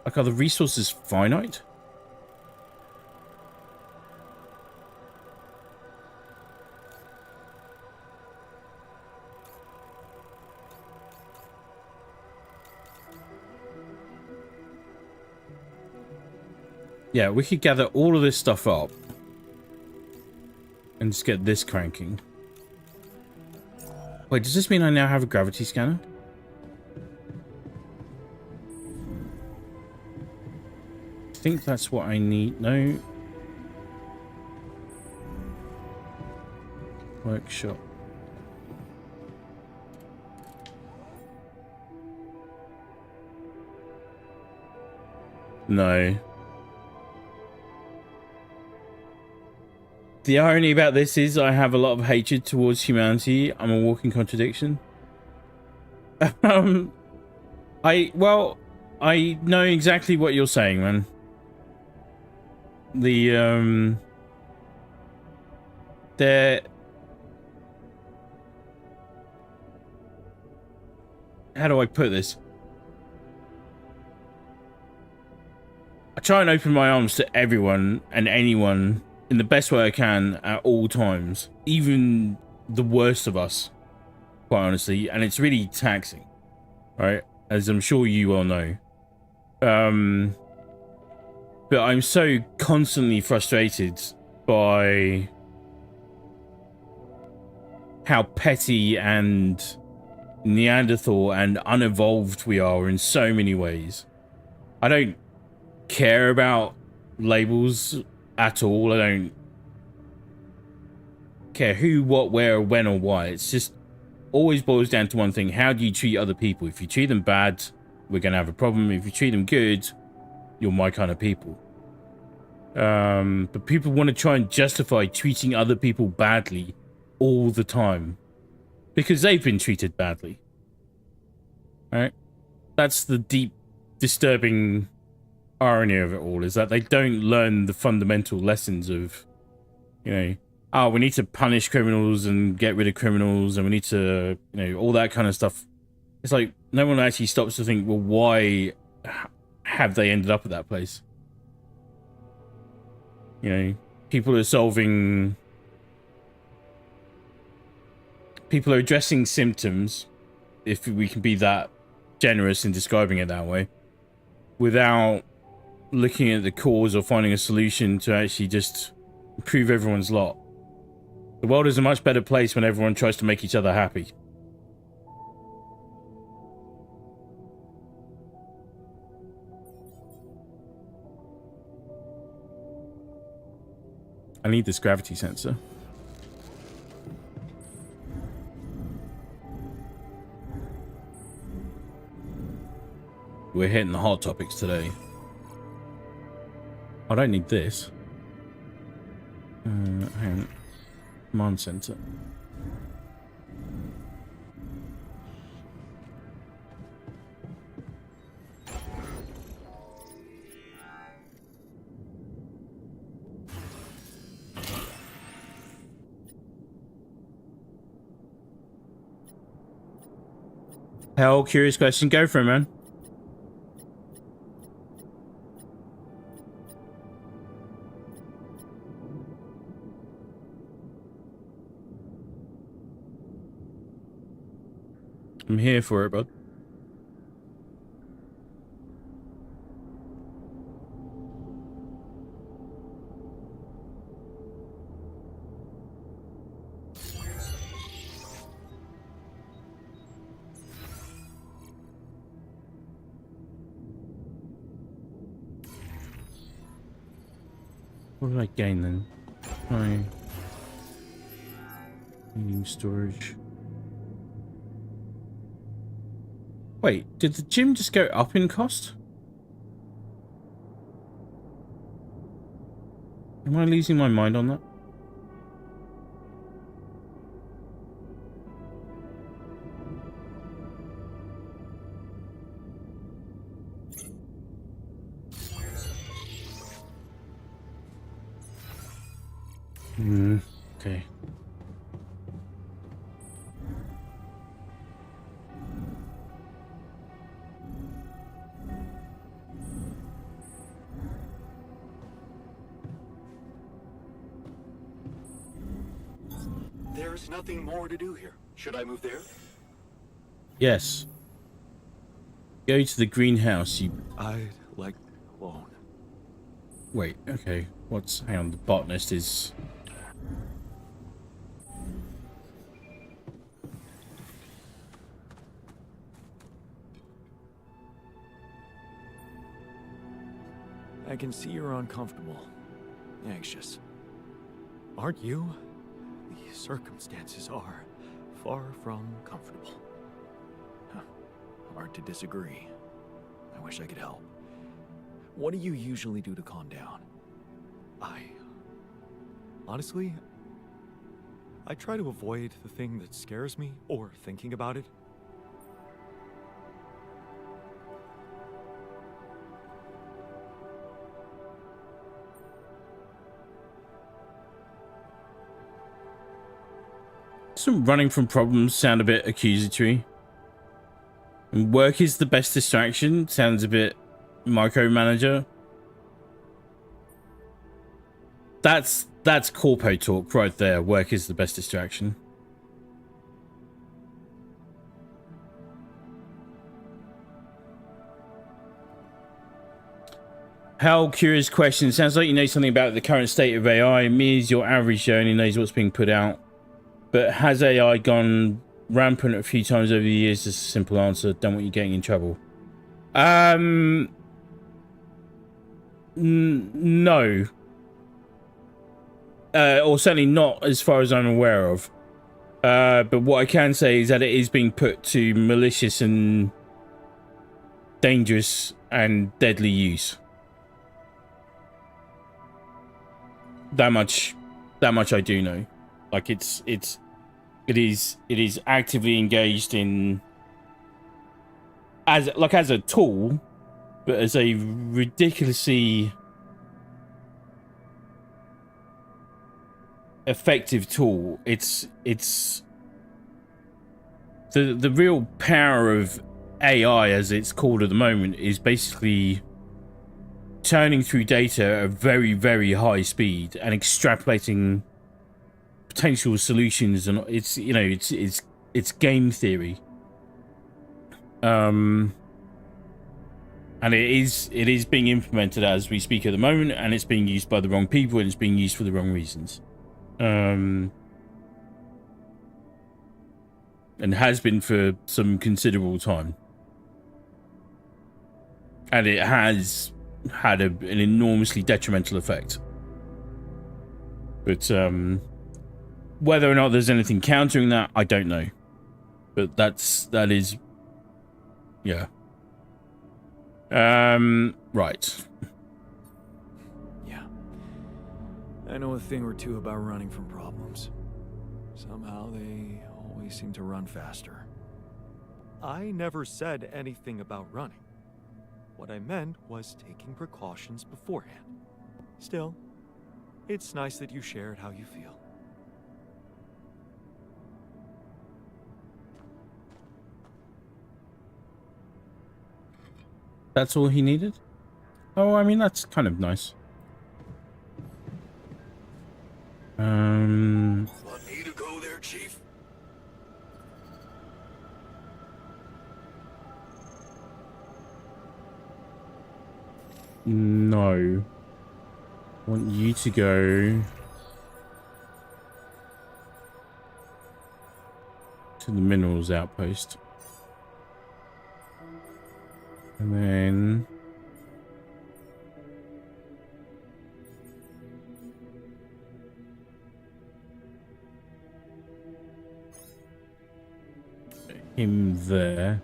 Like, are the resources finite? Yeah, we could gather all of this stuff up and just get this cranking. Wait, does this mean I now have a gravity scanner? I think that's what I need. No. Workshop. No. The irony about this is I have a lot of hatred towards humanity. I'm a walking contradiction. I know exactly what you're saying, man. How do I put this? I try and open my arms to everyone and anyone in the best way I can at all times, even the worst of us, quite honestly, and it's really taxing, right? As I'm sure you all know. But I'm so constantly frustrated by how petty and Neanderthal and unevolved we are in so many ways. I don't care about labels at all. I don't care who, what, where, when, or why. It's just always boils down to one thing. How do you treat other people? If you treat them bad, we're going to have a problem. If you treat them good, you're my kind of people. But people want to try and justify treating other people badly all the time because they've been treated badly. Right? That's the deep, disturbing irony of it all, is that they don't learn the fundamental lessons of, you know, oh, we need to punish criminals and get rid of criminals, and we need to, you know, all that kind of stuff. It's like no one actually stops to think, well, why have they ended up at that place? You know, people are addressing symptoms, if we can be that generous in describing it that way, without looking at the cause or finding a solution to actually just improve everyone's lot. The world is a much better place when everyone tries to make each other happy. I need this gravity sensor. We're hitting the hot topics today. I don't need this. Hang on. Command center. Hell, curious question. Go for it, man. I'm here for it, bud. What did I gain then? Medium storage. Wait, did the gym just go up in cost? Am I losing my mind on that? Okay. There's nothing more to do here. Should I move there? Yes. Go to the greenhouse, you... I'd like alone. Wait, okay. What's... Hang on, the botanist is... I can see you're uncomfortable. Anxious. Aren't you? The circumstances are far from comfortable. Huh. Hard to disagree. I wish I could help. What do you usually do to calm down? Honestly, I try to avoid the thing that scares me or thinking about it. Some running from problems sound a bit accusatory. And work is the best distraction sounds a bit micromanager. That's corpo talk right there. Work is the best distraction. How curious question. Sounds like you know something about the current state of AI. Me as your average Joe only knows what's being put out. But has AI gone rampant a few times over the years? Just a simple answer. Don't want you getting in trouble. No. Or certainly not as far as I'm aware of. But what I can say is that it is being put to malicious and dangerous and deadly use. That much I do know. Like it is actively engaged in as a tool, but as a ridiculously effective tool. It's the real power of AI, as it's called at the moment, is basically turning through data at a very, very high speed and extrapolating potential solutions, and it's, you know, it's game theory. And it is being implemented as we speak at the moment, and it's being used by the wrong people, and it's being used for the wrong reasons. And has been for some considerable time. And it has had an enormously detrimental effect. But whether or not there's anything countering that, I don't know. But that is, yeah. Right. Yeah. I know a thing or two about running from problems. Somehow they always seem to run faster. I never said anything about running. What I meant was taking precautions beforehand. Still, it's nice that you shared how you feel. That's all he needed? Oh, I mean, that's kind of nice. Want me to go there, Chief? No. I want you to go to the minerals outpost. And then him there.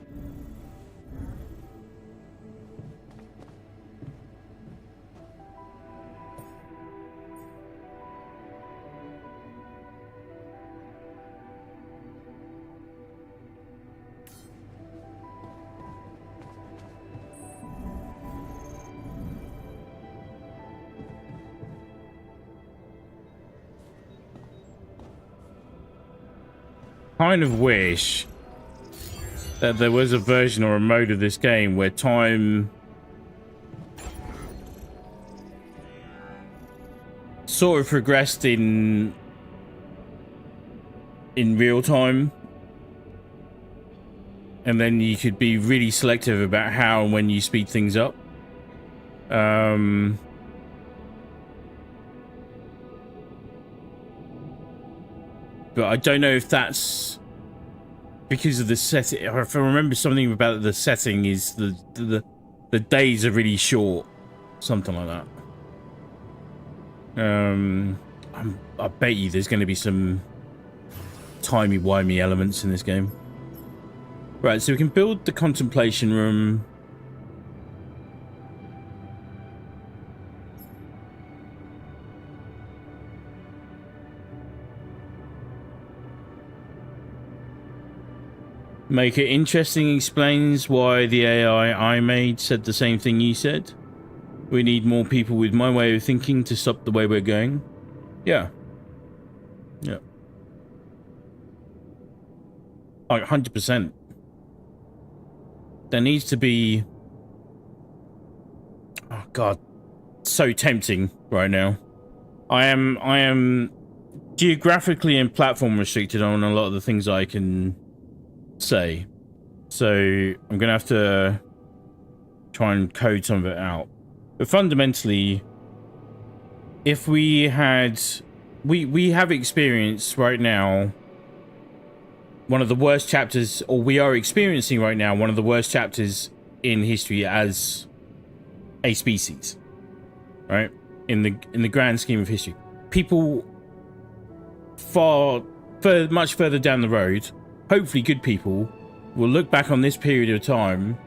Kind of wish that there was a version or a mode of this game where time sort of progressed in in real time. And then you could be really selective about how and when you speed things up. But I don't know if that's because of the setting. If I remember something about the setting is the days are really short, something like that. I bet you there's going to be some timey-wimey elements in this game. Right, so we can build the contemplation room. Make it interesting explains why the AI I made said the same thing you said. We need more people with my way of thinking to stop the way we're going. Yeah. Yeah. Like 100%. There needs to be... Oh god. So tempting right now. I am geographically and platform restricted on a lot of the things I can say. So I'm gonna have to try and code some of it out. But fundamentally, if we had... We have experienced right now one of the worst chapters, or we are experiencing right now one of the worst chapters in history as a species, right? In the grand scheme of history, people much further down the road, hopefully good people, will look back on this period of time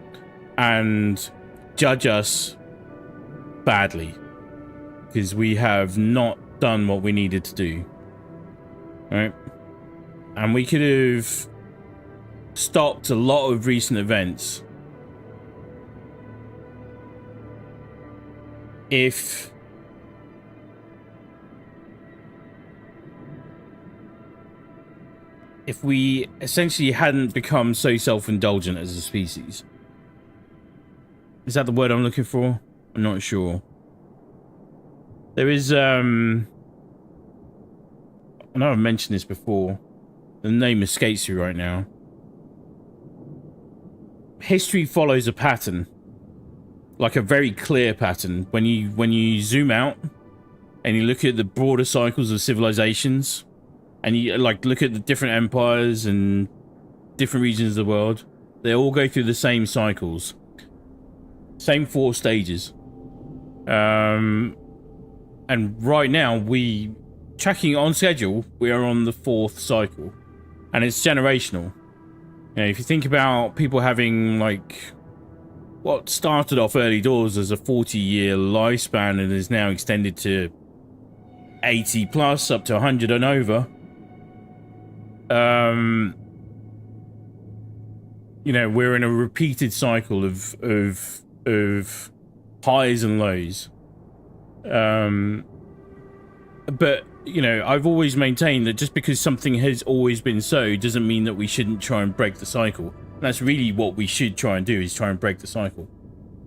and judge us badly because we have not done what we needed to do, right? And we could have stopped a lot of recent events if we essentially hadn't become so self-indulgent as a species. Is that the word I'm looking for? I'm not sure. There is, I know I've mentioned this before. The name escapes me right now. History follows a pattern. Like a very clear pattern. When you zoom out and you look at the broader cycles of civilizations, and you like look at the different empires and different regions of the world, they all go through the same cycles. Same 4 stages. And right now, tracking on schedule, we are on the 4th cycle. And it's generational. You know, if you think about people having, like, what started off early doors as a 40-year lifespan and is now extended to 80 plus, up to 100 and over. You know, we're in a repeated cycle of highs and lows. But, you know, I've always maintained that just because something has always been so doesn't mean that we shouldn't try and break the cycle. And that's really what we should try and do, is try and break the cycle.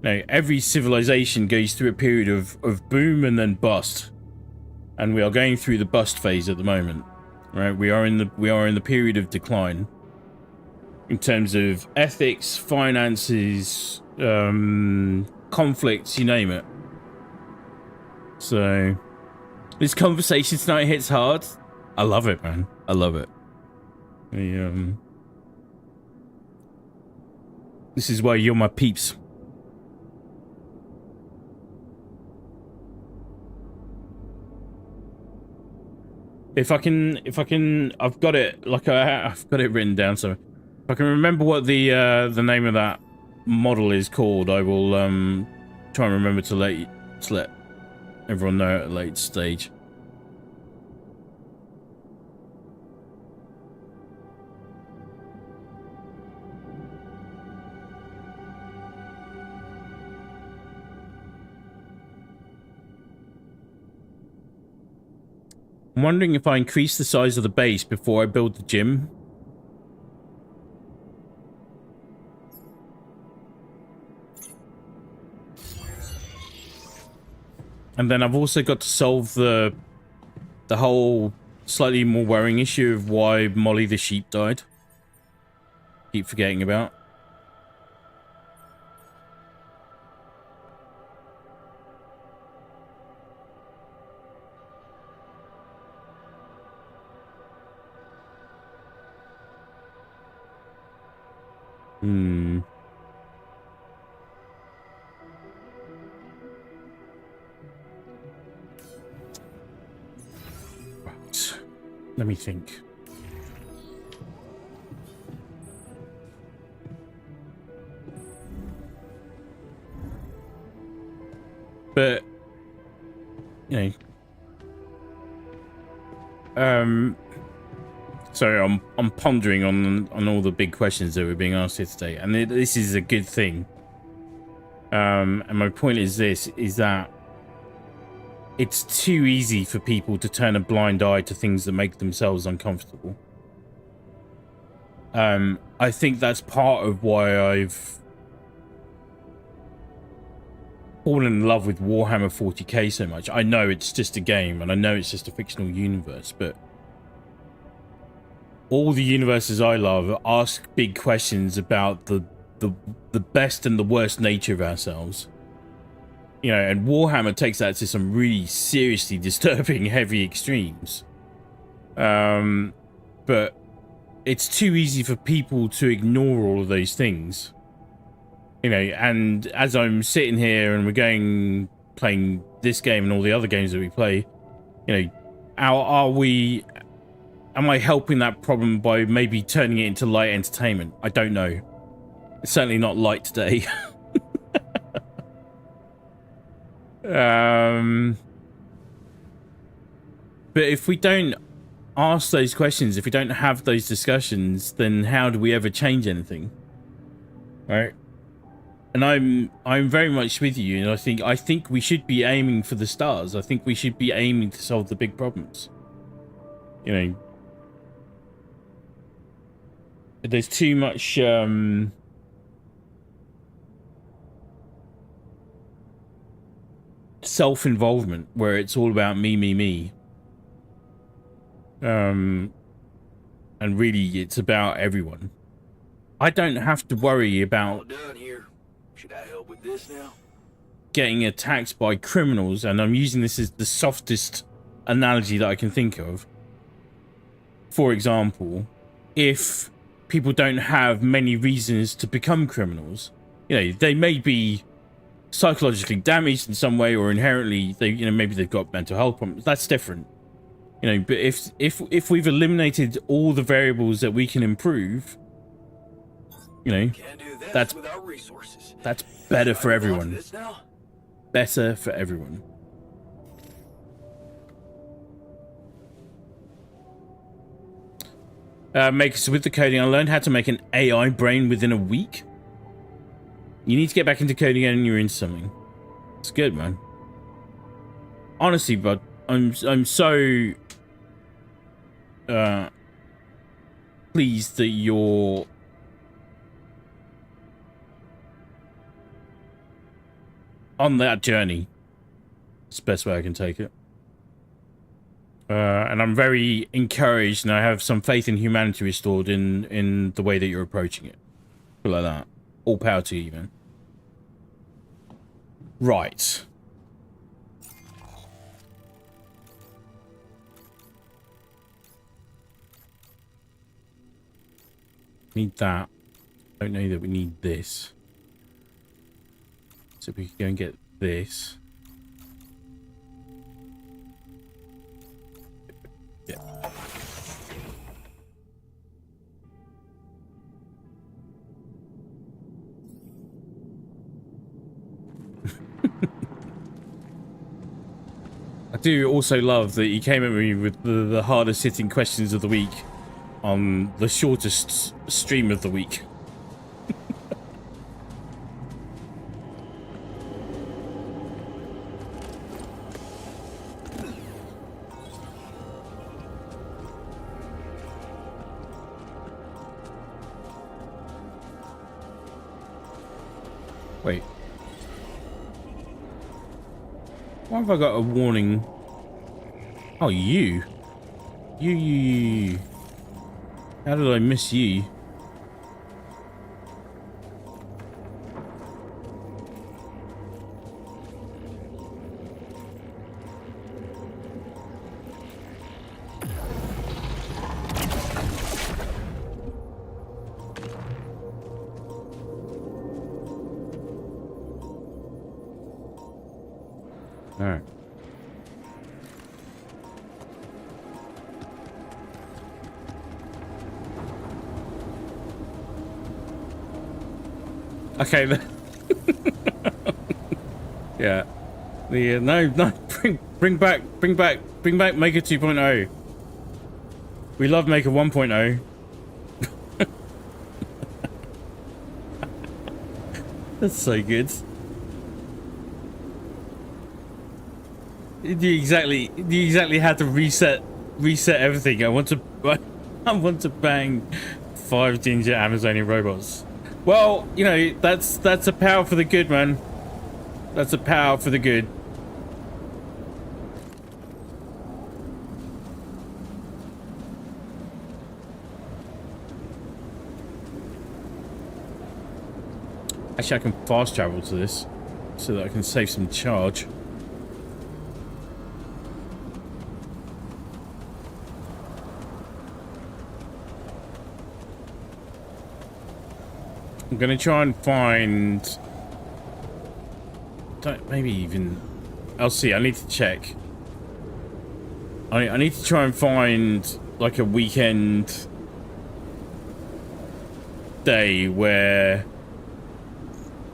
Now, every civilization goes through a period of boom and then bust. And we are going through the bust phase at the moment. Right? We are in the period of decline. In terms of ethics, finances, conflicts, you name it. So... this conversation tonight hits hard. I love it, man. I love it. This is why you're my peeps. If I can, I've got it. Like I've got it written down. So if I can remember what the name of that model is called, I will try and remember to let everyone know at a late stage. I'm wondering if I increase the size of the base before I build the gym. And then I've also got to solve the whole slightly more worrying issue of why Molly the sheep died. Keep forgetting about. Right. Let me think. But you know, sorry, I'm pondering on all the big questions that were being asked here today, and this is a good thing. And my point is this: is that it's too easy for people to turn a blind eye to things that make themselves uncomfortable. I think that's part of why I've fallen in love with Warhammer 40k so much. I know it's just a game, and I know it's just a fictional universe, but all the universes I love ask big questions about the best and the worst nature of ourselves. You know, and Warhammer takes that to some really seriously disturbing, heavy extremes. But it's too easy for people to ignore all of those things. You know, and as I'm sitting here and we're playing this game and all the other games that we play, you know, am I helping that problem by maybe turning it into light entertainment? I don't know. It's certainly not light today. But if we don't ask those questions, if we don't have those discussions, then how do we ever change anything? Right? And I'm very much with you, and I think we should be aiming for the stars. I think we should be aiming to solve the big problems. You know, there's too much self-involvement where it's all about me. And really it's about everyone. I don't have to worry about All done here. Should I help with this now? getting attacked by criminals, and I'm using this as the softest analogy that I can think of. For example, if people don't have many reasons to become criminals, you know, they may be psychologically damaged in some way, or inherently maybe they've got mental health problems. That's different. You know, but if we've eliminated all the variables that we can improve, you know, Can't do this that's without resources. that's better for Should I move on to everyone. This now? Better for everyone. Makers, with the coding, I learned how to make an AI brain within a week. You need to get back into coding again and you're into something. It's good, man. Honestly, bud, I'm so pleased that you're on that journey. It's the best way I can take it. And I'm very encouraged, and I have some faith in humanity restored in the way that you're approaching it. Put it like that. All power to you, man. Right. Need that. Don't know that we need this. So we can go and get this. Yeah. I do also love that you came at me with the hardest hitting questions of the week on the shortest stream of the week. Wait. Why have I got a warning? Oh, you. You. How did I miss you? All right. Okay. Yeah. The no, bring back Maker 2.0. We love Maker 1.0. That's so good. You exactly had to reset everything. I want to bang 5 ginger Amazonian robots. Well, you know, that's a power for the good, man. That's a power for the good. Actually, I can fast travel to this so that I can save some charge. I'm gonna try and find... maybe even... I'll see, I need to check. I need to try and find like a weekend day where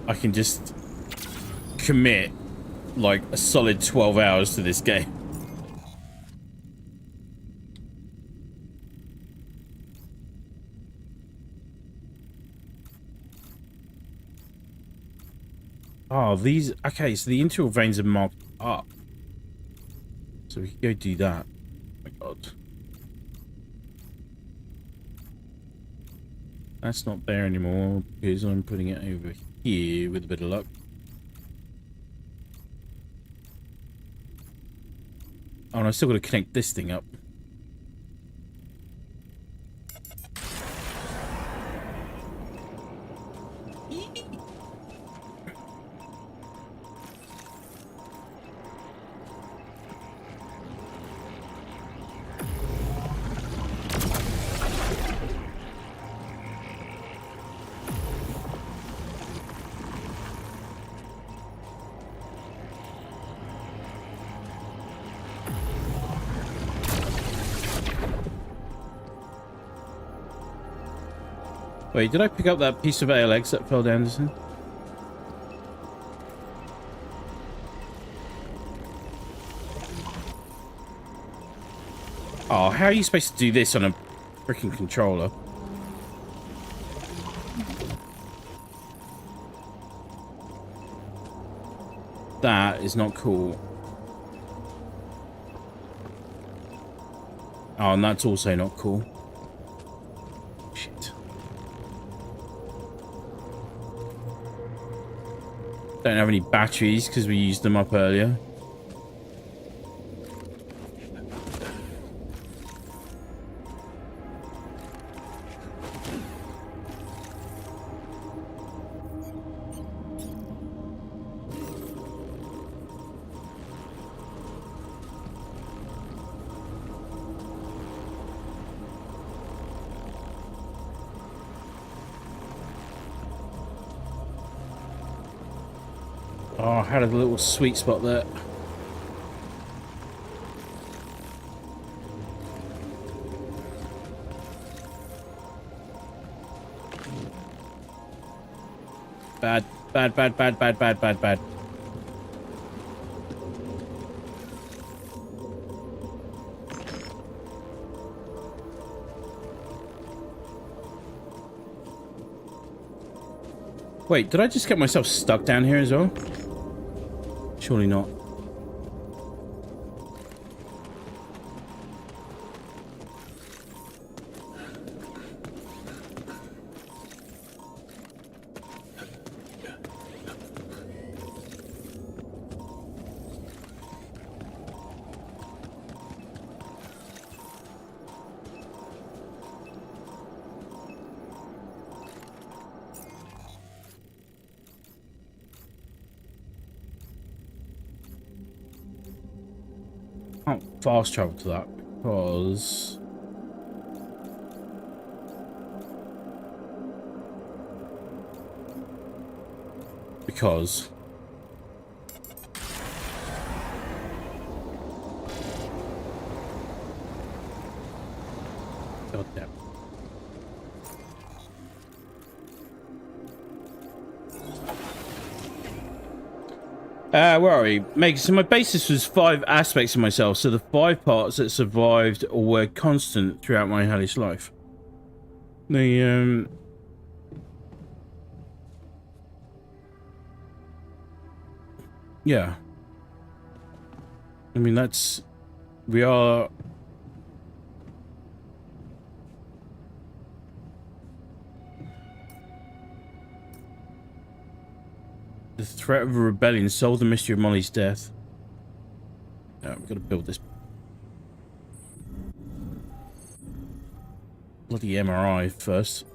I can just commit like a solid 12 hours to this game. Oh, these... Okay, so the internal veins are marked up. So we can go do that. Oh my god. That's not there anymore because I'm putting it over here with a bit of luck. Oh, and I still got to connect this thing up. Wait, did I pick up that piece of ALX that fell down, Anderson? Oh, how are you supposed to do this on a freaking controller? That is not cool. Oh, and that's also not cool. Shit. Don't have any batteries because we used them up earlier. Oh, I had a little sweet spot there. Bad, bad, bad, bad, bad, bad, bad, bad. Wait, did I just get myself stuck down here as well? Surely not. Can't fast travel to that because God damn. Where are we? So my basis was 5 aspects of myself, so the 5 parts that survived or were constant throughout my hellish life. The, yeah. I mean, we are... The threat of a rebellion solved the mystery of Molly's death. We've got to build this bloody MRI first.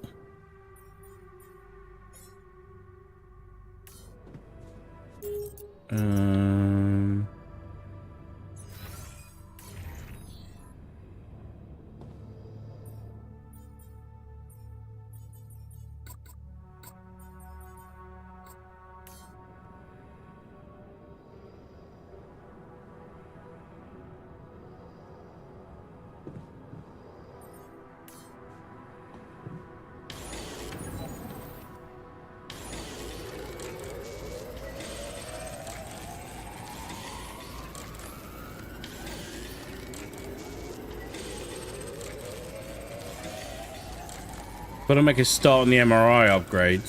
Gotta make a start on the MRI upgrade.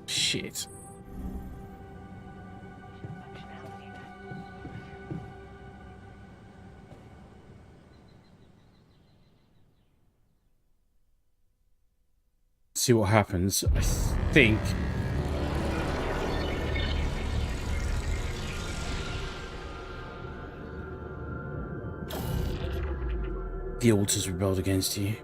Shit. See what happens. I think the altars rebelled against you.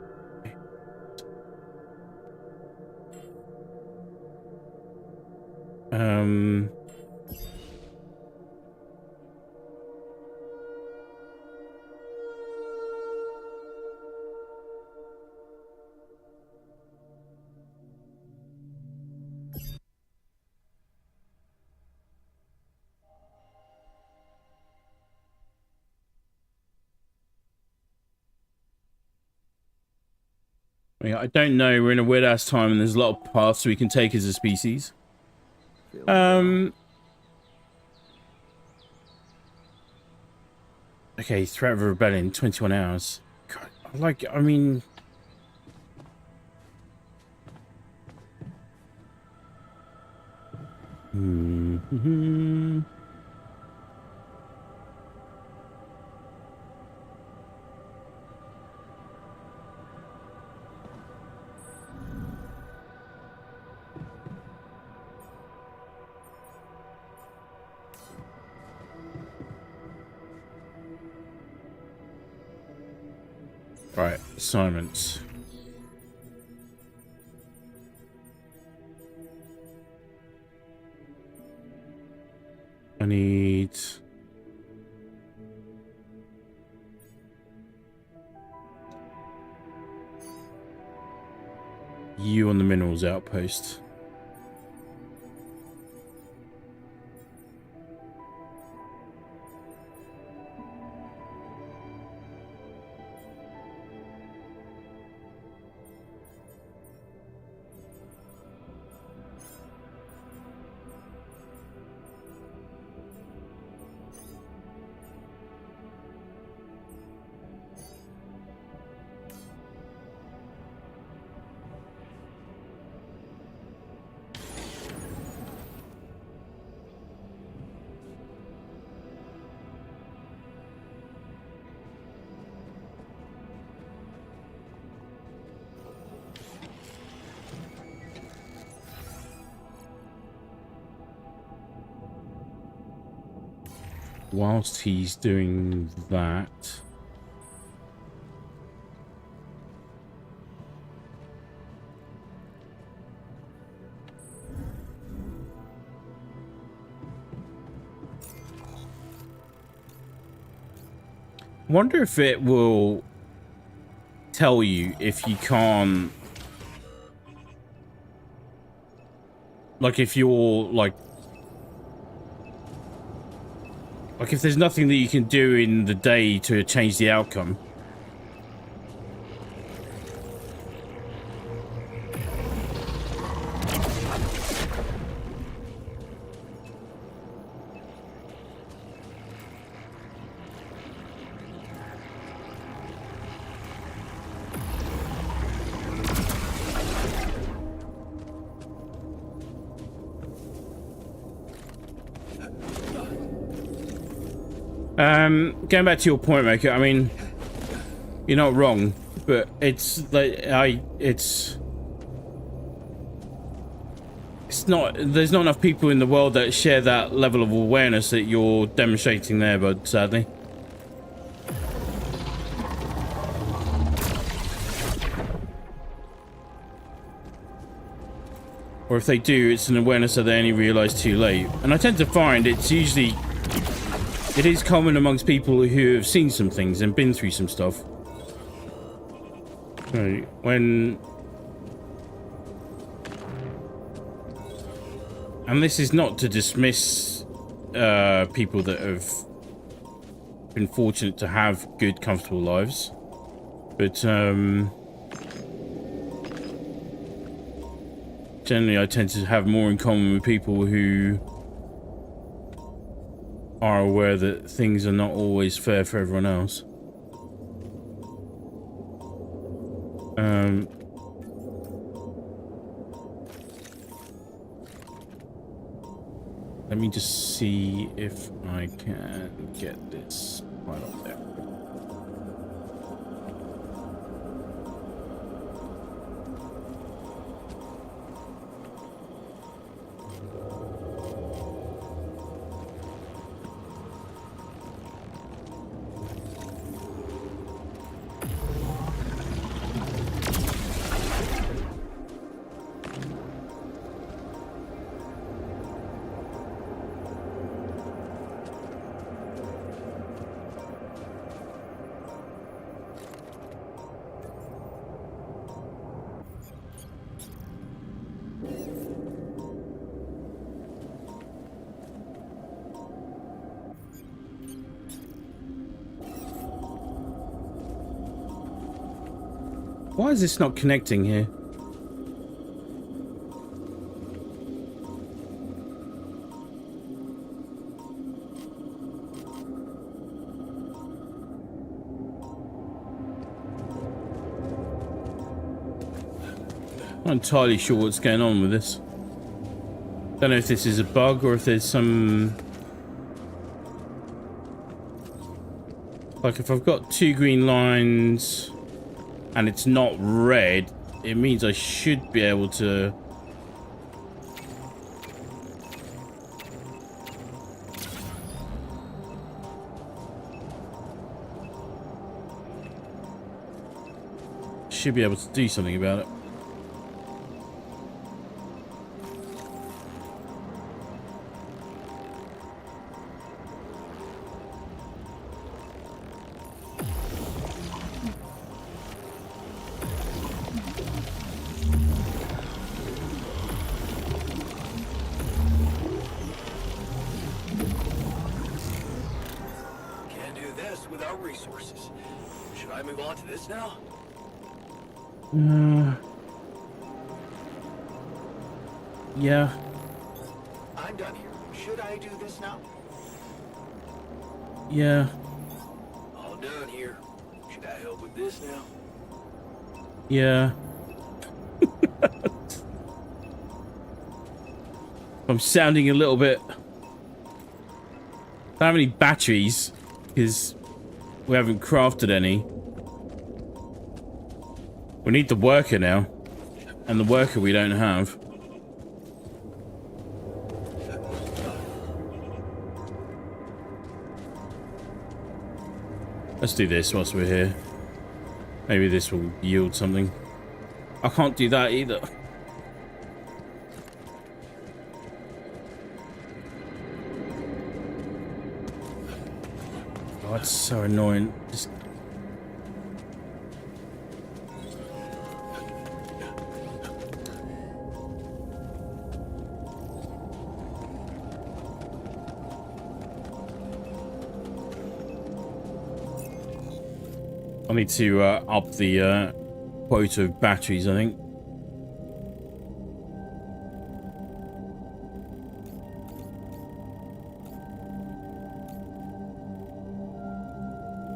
I don't know. We're in a weird ass time, and there's a lot of paths we can take as a species. Okay, threat of rebellion, 21 hours. God, I mean... Right, assignments. I need... you on the minerals outpost. whilst he's doing that, wonder if it will tell you if you can't, like, if you're like if there's nothing that you can do in the day to change the outcome. Going back to your point, Maker, I mean, you're not wrong, but it's like, it's not, there's not enough people in the world that share that level of awareness that you're demonstrating there, but sadly. Or if they do, it's an awareness that they only realise too late. And I tend to find it's usually, it is common amongst people who have seen some things and been through some stuff. Right, when... And this is not to dismiss people that have been fortunate to have good, comfortable lives. But, generally I tend to have more in common with people who are aware that things are not always fair for everyone else. Let me just see if I can get this right up there. Why is this not connecting here? Not entirely sure what's going on with this. Don't know if this is a bug or if there's some... Like if I've got two green lines and it's not red, it means I should be able to... Should be able to do something about it. Resources. Should I move on to this now? Yeah. I'm done here. Should I do this now? Yeah. All done here. Should I help with this now? Yeah. I'm sounding a little bit... I don't have any batteries because we haven't crafted any. We need the worker now, and the worker we don't have. Let's do this whilst we're here. Maybe this will yield something. I can't do that either. Oh, it's so annoying. Just... I need to up the quota of batteries, I think.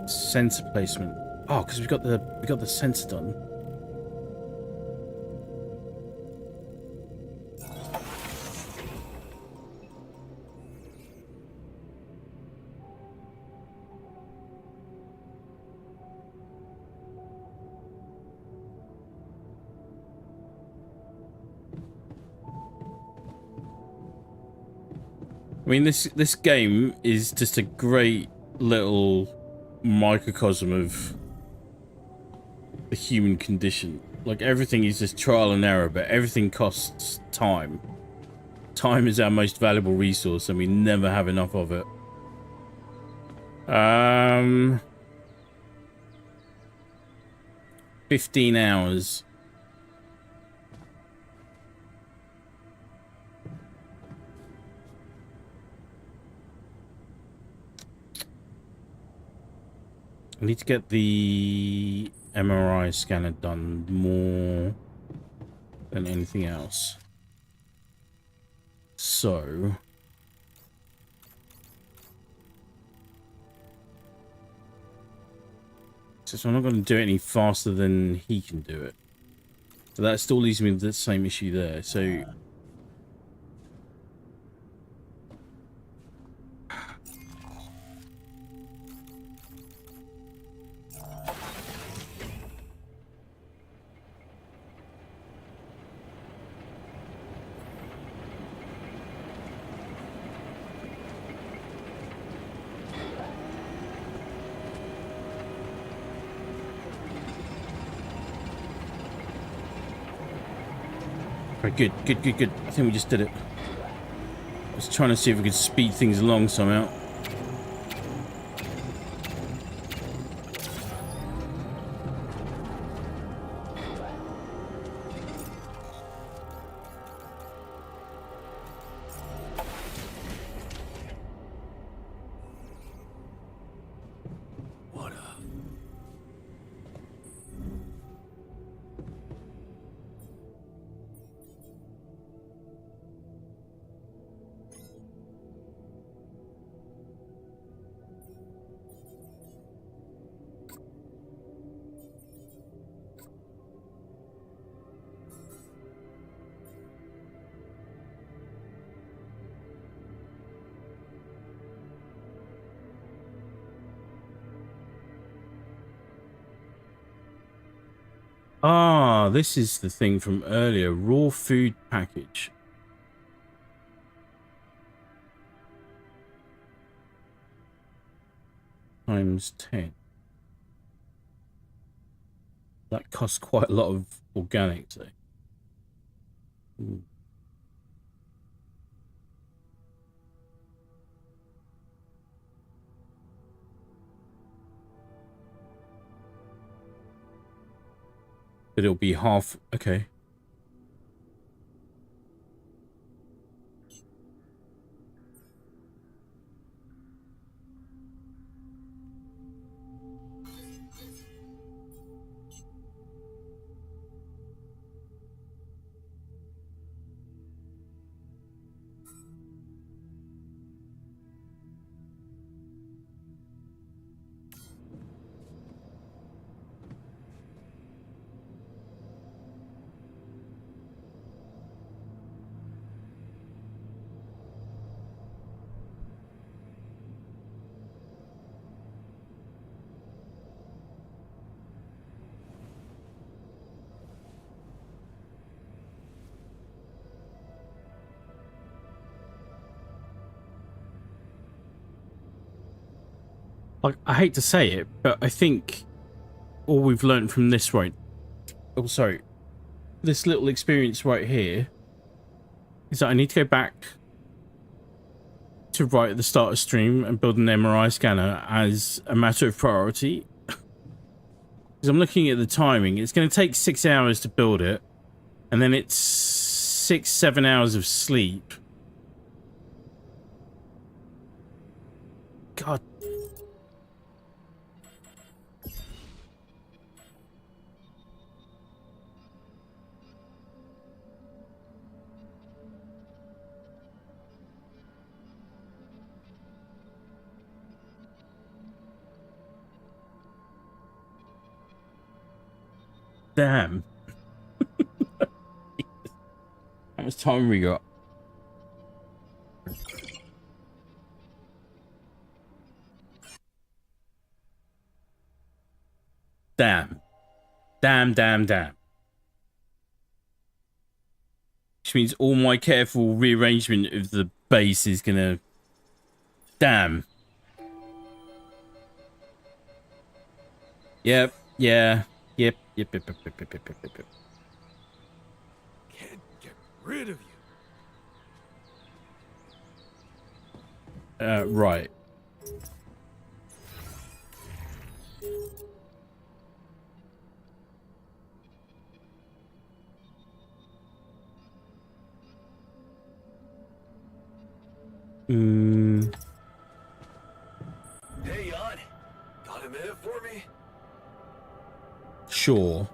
Sensor placement. Oh, because we got the sensor done. I mean, this game is just a great little microcosm of the human condition. Like, everything is just trial and error, but everything costs time. Time is our most valuable resource, and we never have enough of it. 15 hours. I need to get the MRI scanner done more than anything else. So I'm not going to do it any faster than he can do it. So that still leaves me with the same issue there. So good. I think we just did it. I was trying to see if we could speed things along somehow. What a... Ah, this is the thing from earlier. Raw food package. Times 10. That costs quite a lot of organics, though. Ooh. But it'll be half. Okay. like, I hate to say it, but I think all we've learned from this this little experience right here is that I need to go back to right at the start of stream and build an MRI scanner as a matter of priority. Because I'm looking at the timing, it's going to take 6 hours to build it, and then it's 6-7 hours of sleep. God. Damn. How much time we got? Damn. Damn. Which means all my careful rearrangement of the base is gonna... Damn. Yep. Yeah. Yep. Can't get rid of you. Right. Hey, Jan. Got a minute for me? Sure.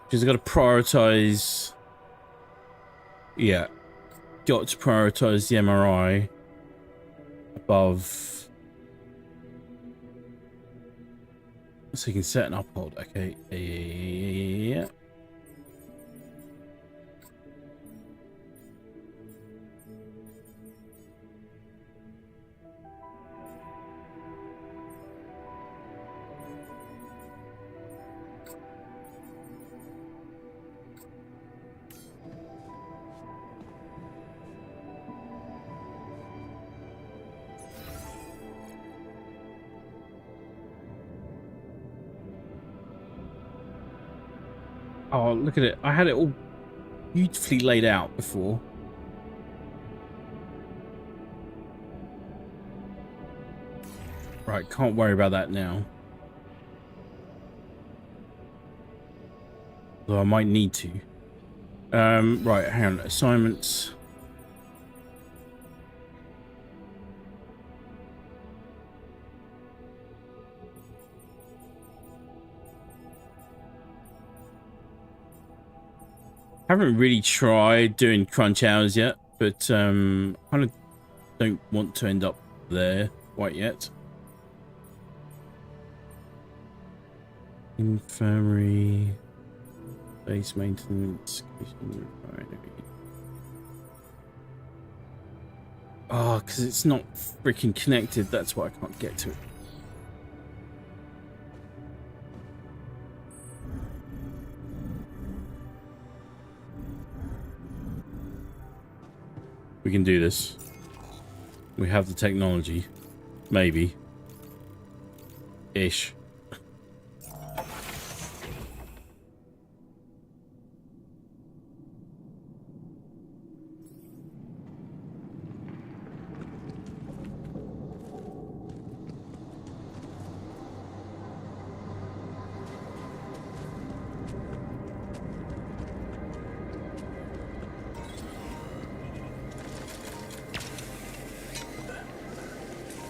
Because I've got to prioritize... Yeah. Got to prioritize the MRI above... So you can set an uphold. Okay. Yeah. Oh, look at it. I had it all beautifully laid out before. Right, can't worry about that now. Though I might need to. Right, hang on. Assignments. Haven't really tried doing crunch hours yet, but kind of don't want to end up there quite yet. Infirmary, base maintenance, oh, because it's not freaking connected. That's why I can't get to it. We can do this. We have the technology. Maybe. Ish.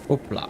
Hopla.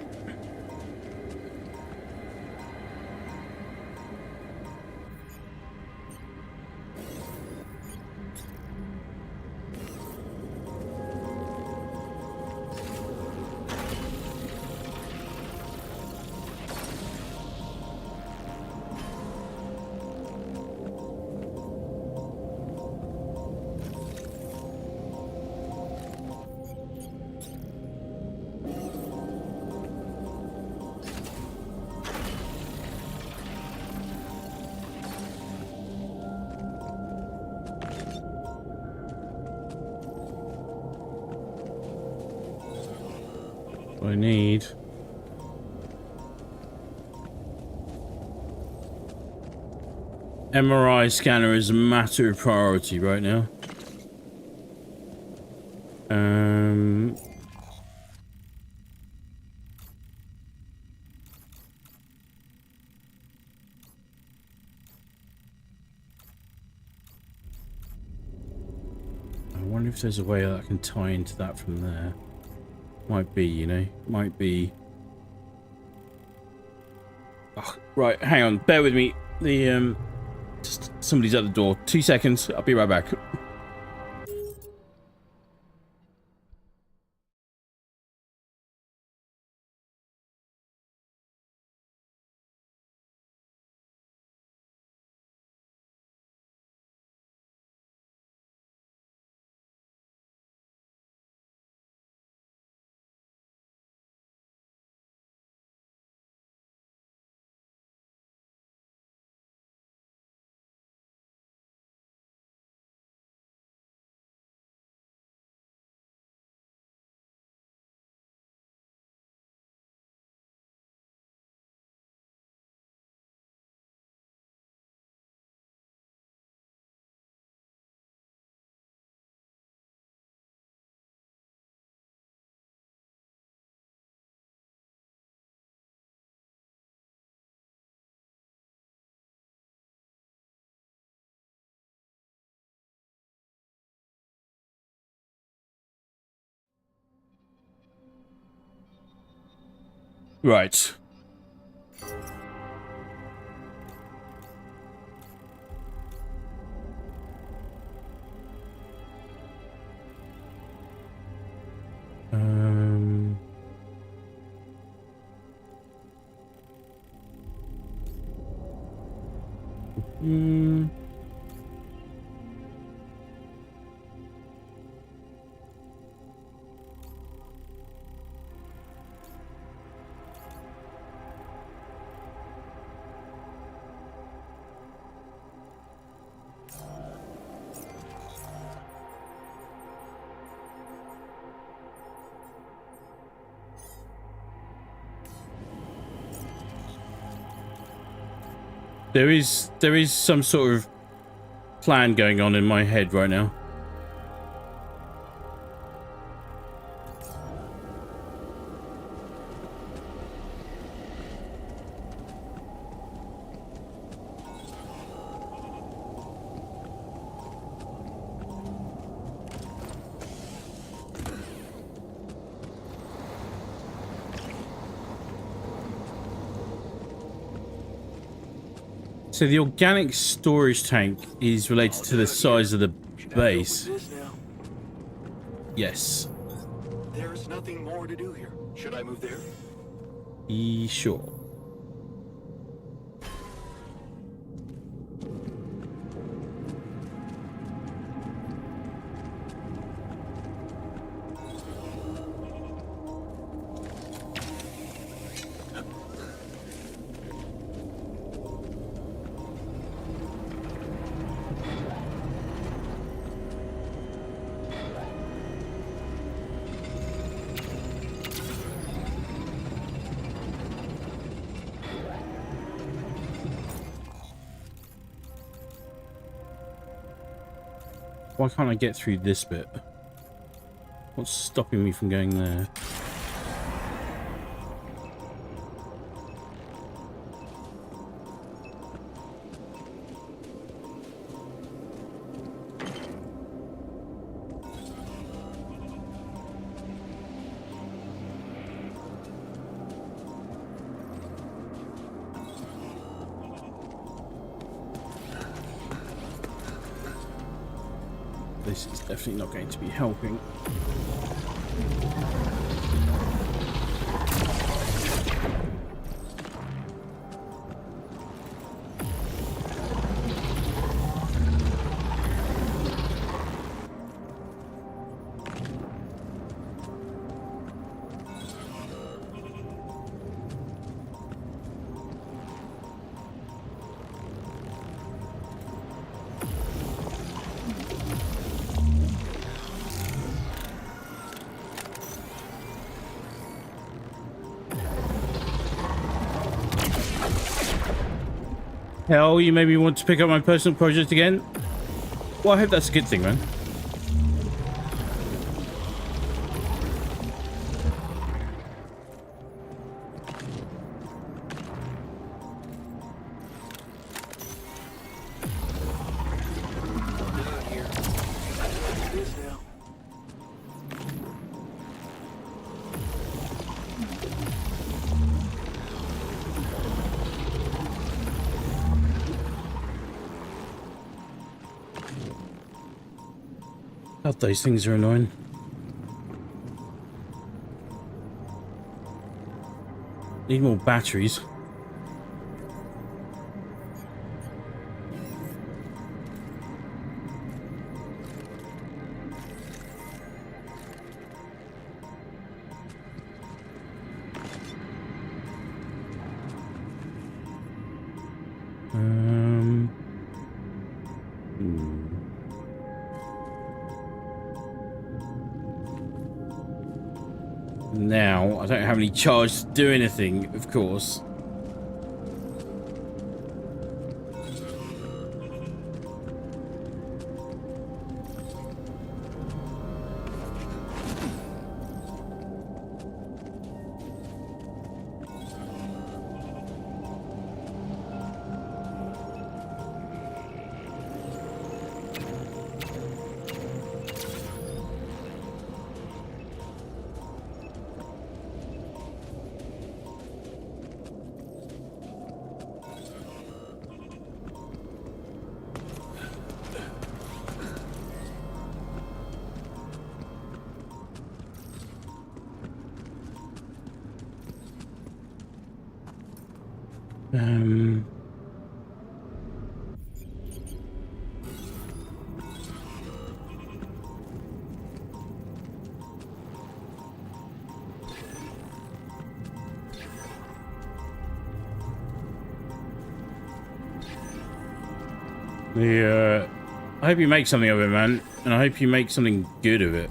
what I need. MRI scanner is a matter of priority right now. I wonder if there's a way that I can tie into that from there. Might be, you know, might be. Oh, right, hang on, bear with me. The just somebody's at the door. 2 seconds. I'll be right back. Right. There is some sort of plan going on in my head right now. So the organic storage tank is related to the size of the base. Yes. There's nothing more to do here. Should I move there? Sure. Why can't I get through this bit? What's stopping me from going there? This is definitely not going to be helping. hell you made me want to pick up my personal project again. Well, I hope that's a good thing, man. Down here. It is now. God, those things are annoying. Need more batteries. Now, I don't have any charge to do anything, of course. I hope you make something of it, man. And I hope you make something good of it.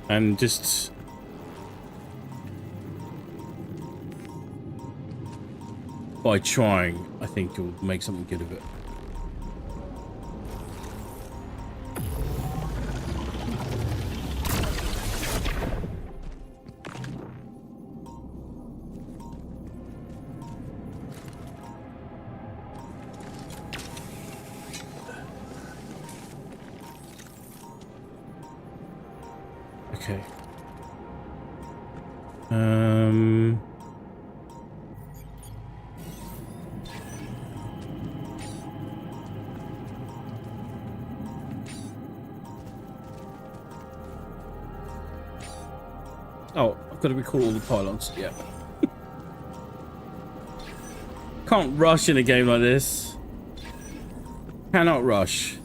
And just... by trying, I think you'll make something good of it. Okay. Oh, I've got to recall all the pylons. Yeah. Can't rush in a game like this. Cannot rush.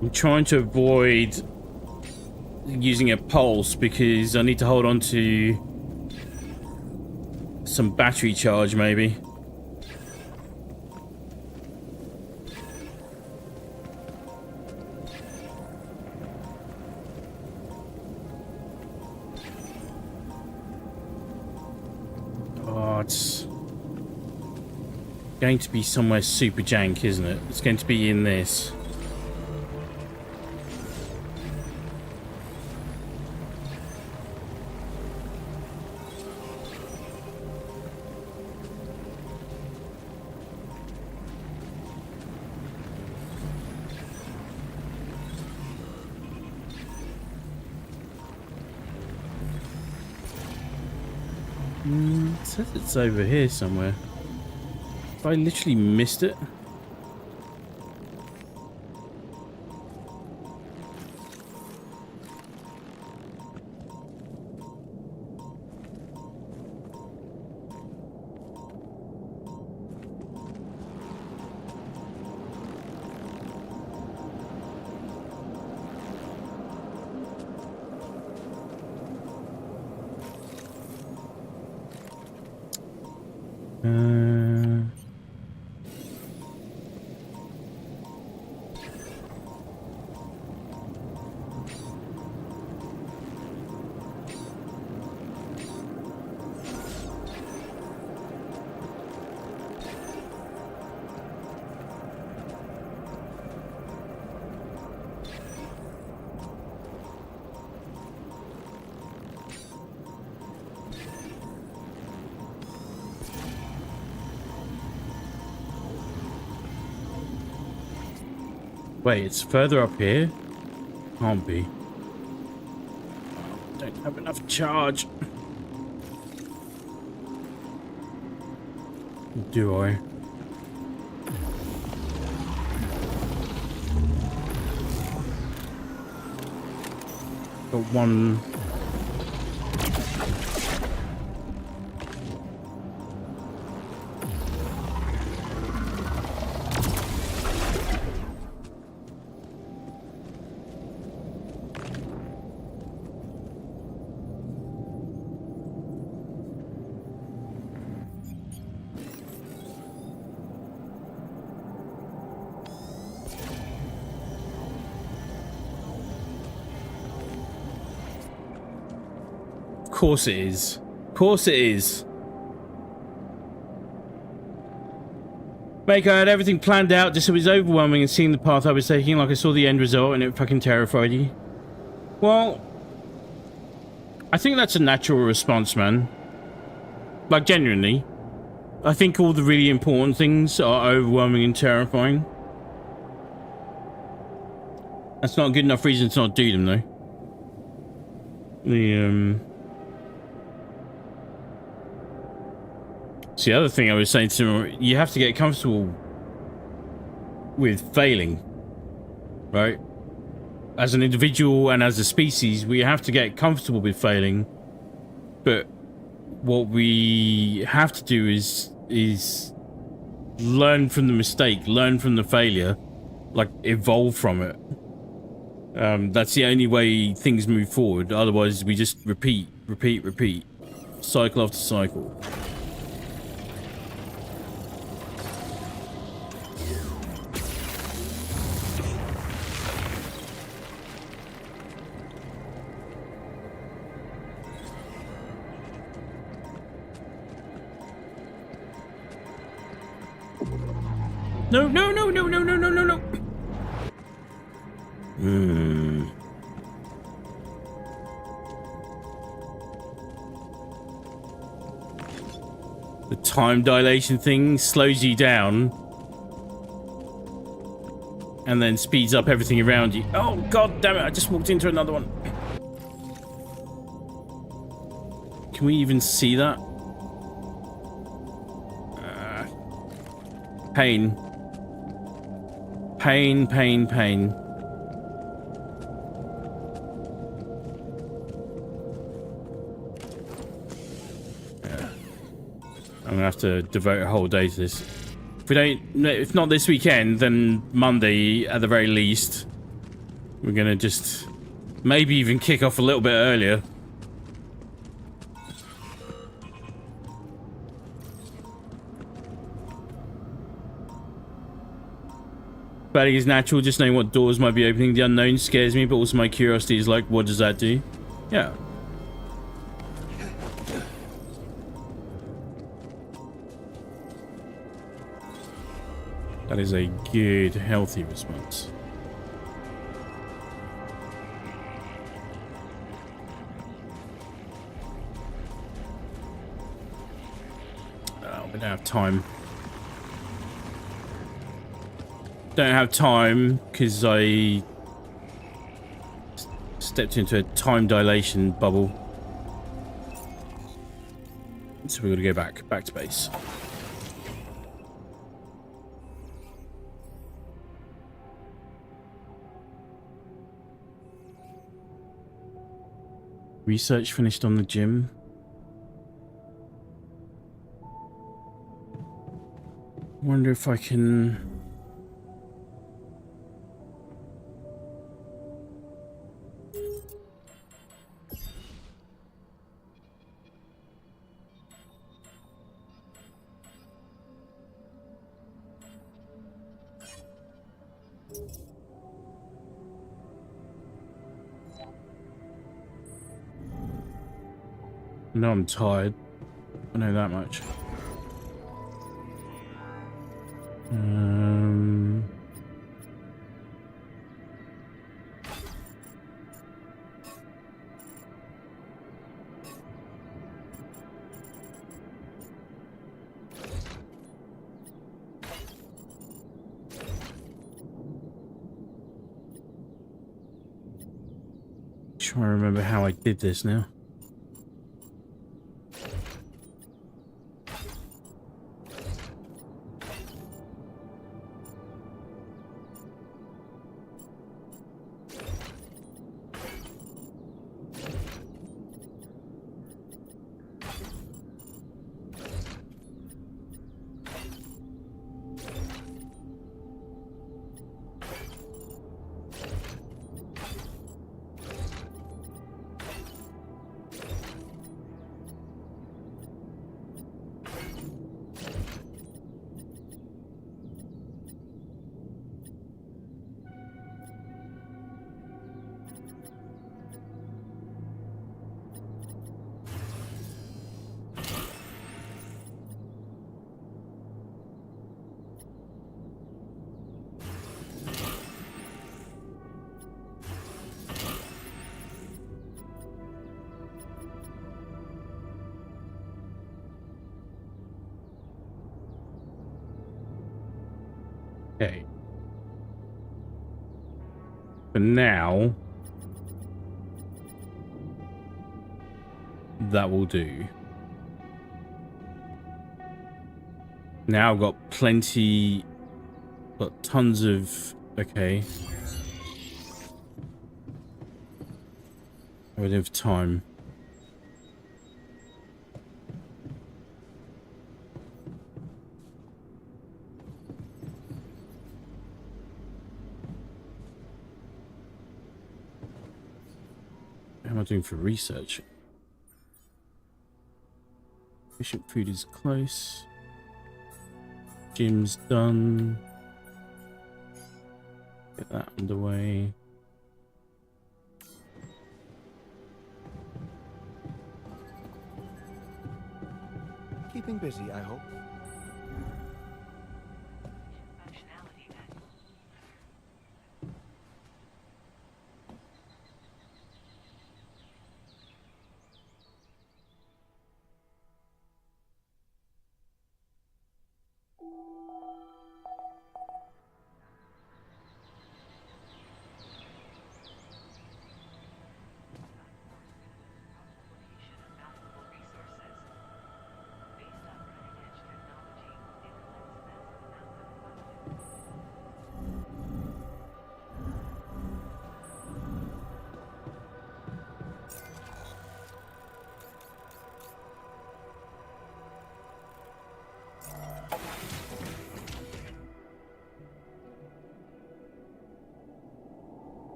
I'm trying to avoid using a pulse because I need to hold on to some battery charge, maybe. Oh, it's going to be somewhere super jank, isn't it? It's going to be in this. says it's over here somewhere. Have I literally missed it? Wait, it's further up here? Can't be. Don't have enough charge. Do I? Got one. Of course it is. Of course it is. Mate, I had everything planned out, just it was overwhelming and seeing the path I was taking, like I saw the end result and it fucking terrified you. Well, I think that's a natural response, man. Like, genuinely. I think all the really important things are overwhelming and terrifying. That's not a good enough reason to not do them, though. It's the other thing I was saying to him, you have to get comfortable with failing, right? As an individual and as a species, we have to get comfortable with failing. But what we have to do is learn from the mistake, learn from the failure, like evolve from it. That's the only way things move forward. Otherwise, we just repeat, cycle after cycle. No. The time dilation thing slows you down and then speeds up everything around you. Oh, god damn it, I just walked into another one. Can we even see that? Pain. Pain. I'm gonna have to devote a whole day to this. If not this weekend, then Monday at the very least. We're gonna just maybe even kick off a little bit earlier. Failing is natural, just knowing what doors might be opening. The unknown scares me, but also my curiosity is like, what does that do? Yeah. That is a good, healthy response. Oh, we don't have time. Don't have time because I stepped into a time dilation bubble. So we're going to go back to base. Research finished on the gym. Wonder if I can... No, I'm tired. I know that much. Trying to remember how I did this now. Okay. For now, that will do. Now I've got plenty, got tons of, okay. I don't have time. How am I doing for research? Efficient food is close. Gym's done. Get that underway. Keeping busy, I hope.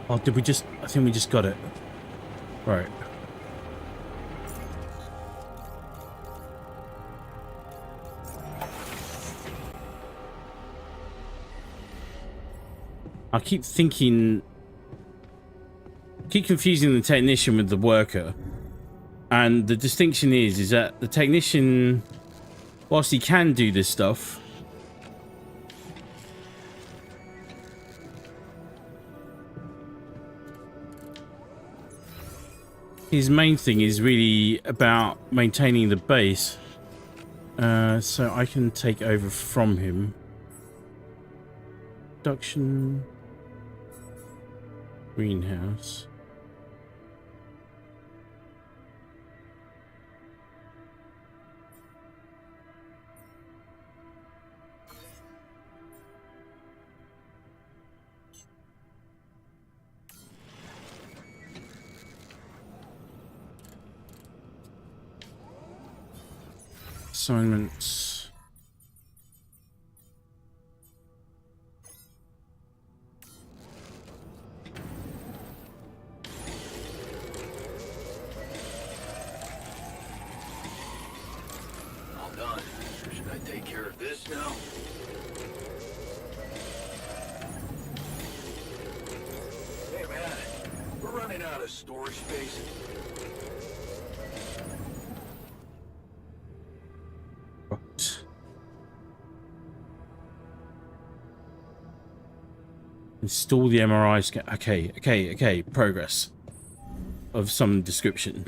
Oh, did we just... I think we just got it. Right. I keep thinking... keep confusing the technician with the worker. And the distinction is that the technician, whilst he can do this stuff... his main thing is really about maintaining the base. So I can take over from him. Production. Greenhouse. Assignments. All done. Should I take care of this now? Hey man, we're running out of storage space. Right. Install the MRI scan. Okay. Progress of some description.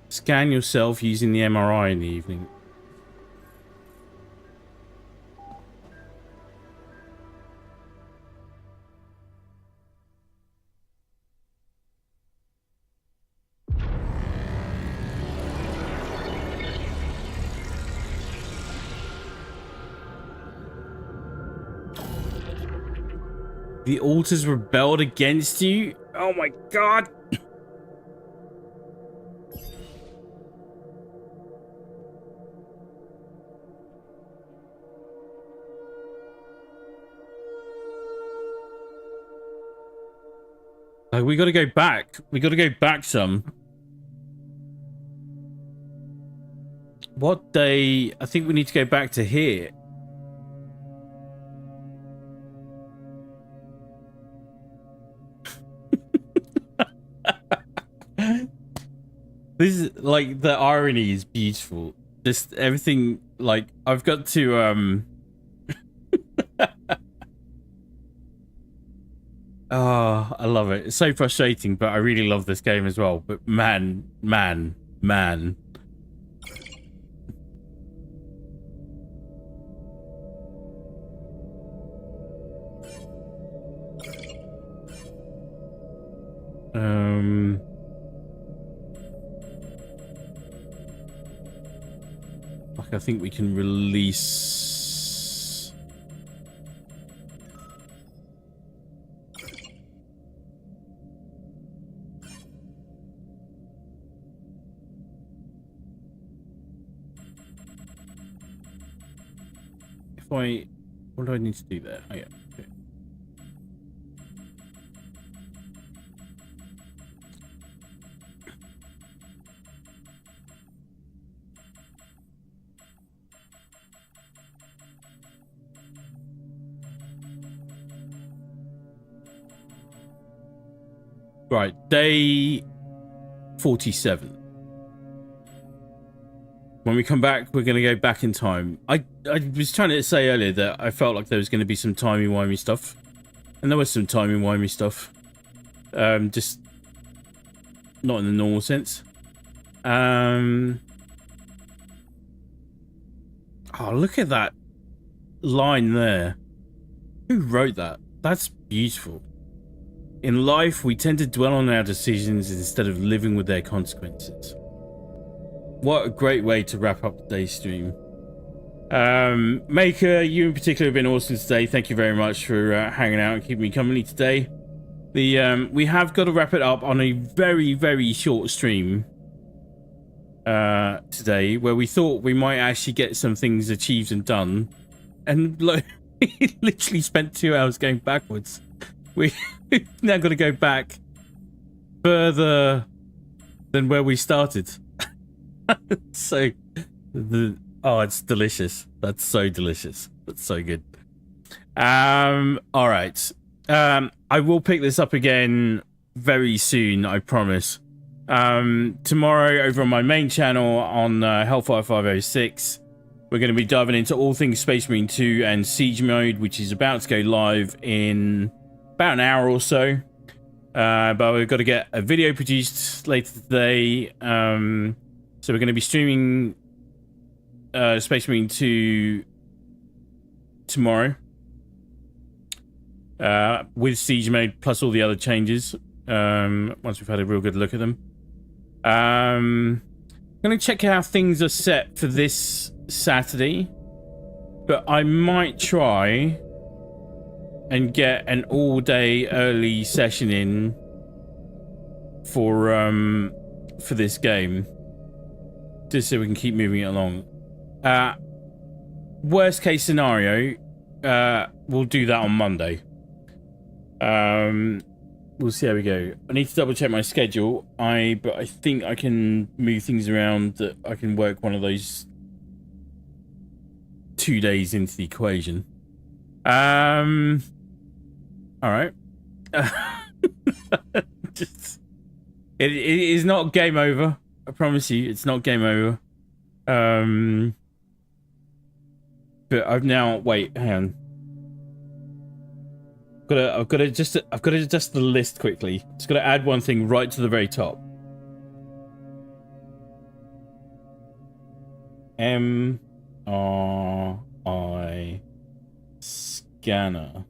Scan yourself using the MRI in the evening. The altars rebelled against you? Oh my god! Like, we gotta go back. We gotta go back some. What day? I think we need to go back to here. This is like, the irony is beautiful. Just everything, like, I've got to oh, I love it. It's so frustrating, but I really love this game as well. But man. Like, I think we can release. If I, what do I need to do there? Oh yeah. Okay. Right, day 47. When we come back, we're going to go back in time. I was trying to say earlier that I felt like there was going to be some timey-wimey stuff. And there was some timey-wimey stuff. Just not in the normal sense. Oh, look at that line there. Who wrote that? That's beautiful. In life, we tend to dwell on our decisions instead of living with their consequences. What a great way to wrap up today's stream. Maker, you in particular have been awesome today. Thank you very much for hanging out and keeping me company today. We have got to wrap it up on a very, very short stream today, where we thought we might actually get some things achieved and done. And look, we literally spent 2 hours going backwards. We've now got to go back further than where we started. So, oh, it's delicious. That's so delicious. That's so good. All right. I will pick this up again very soon, I promise. Tomorrow over on my main channel on Hellfire 506, we're going to be diving into all things Space Marine 2 and Siege Mode, which is about to go live in about an hour or so. But we've got to get a video produced later today. So we're going to be streaming Space Marine 2 tomorrow with Siege Mode plus all the other changes once we've had a real good look at them. I'm going to check how things are set for this Saturday, but I might try and get an all-day early session in for this game, just so we can keep moving it along. Worst case scenario, we'll do that on Monday. We'll see how we go. I need to double check my schedule. But I think I can move things around, that I can work one of those 2 days into the equation. All right. It is not game over. I promise you, it's not game over. But I've now hang on. I've got to adjust the list quickly. Just got to add one thing right to the very top. MRI scanner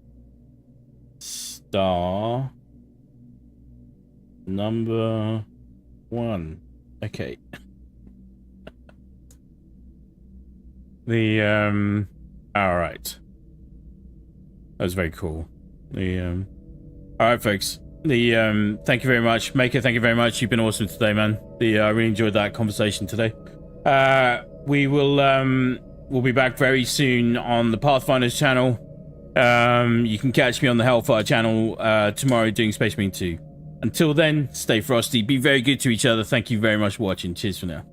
star number 1. Okay. All right. That was very cool. All right, folks. Thank you very much, Maker. Thank you very much. You've been awesome today, man. I really enjoyed that conversation today. We'll be back very soon on the Pathfinders channel. You can catch me on the Hellfire channel tomorrow doing Space Marine 2. Until then, stay frosty. Be very good to each other. Thank you very much for watching. Cheers for now.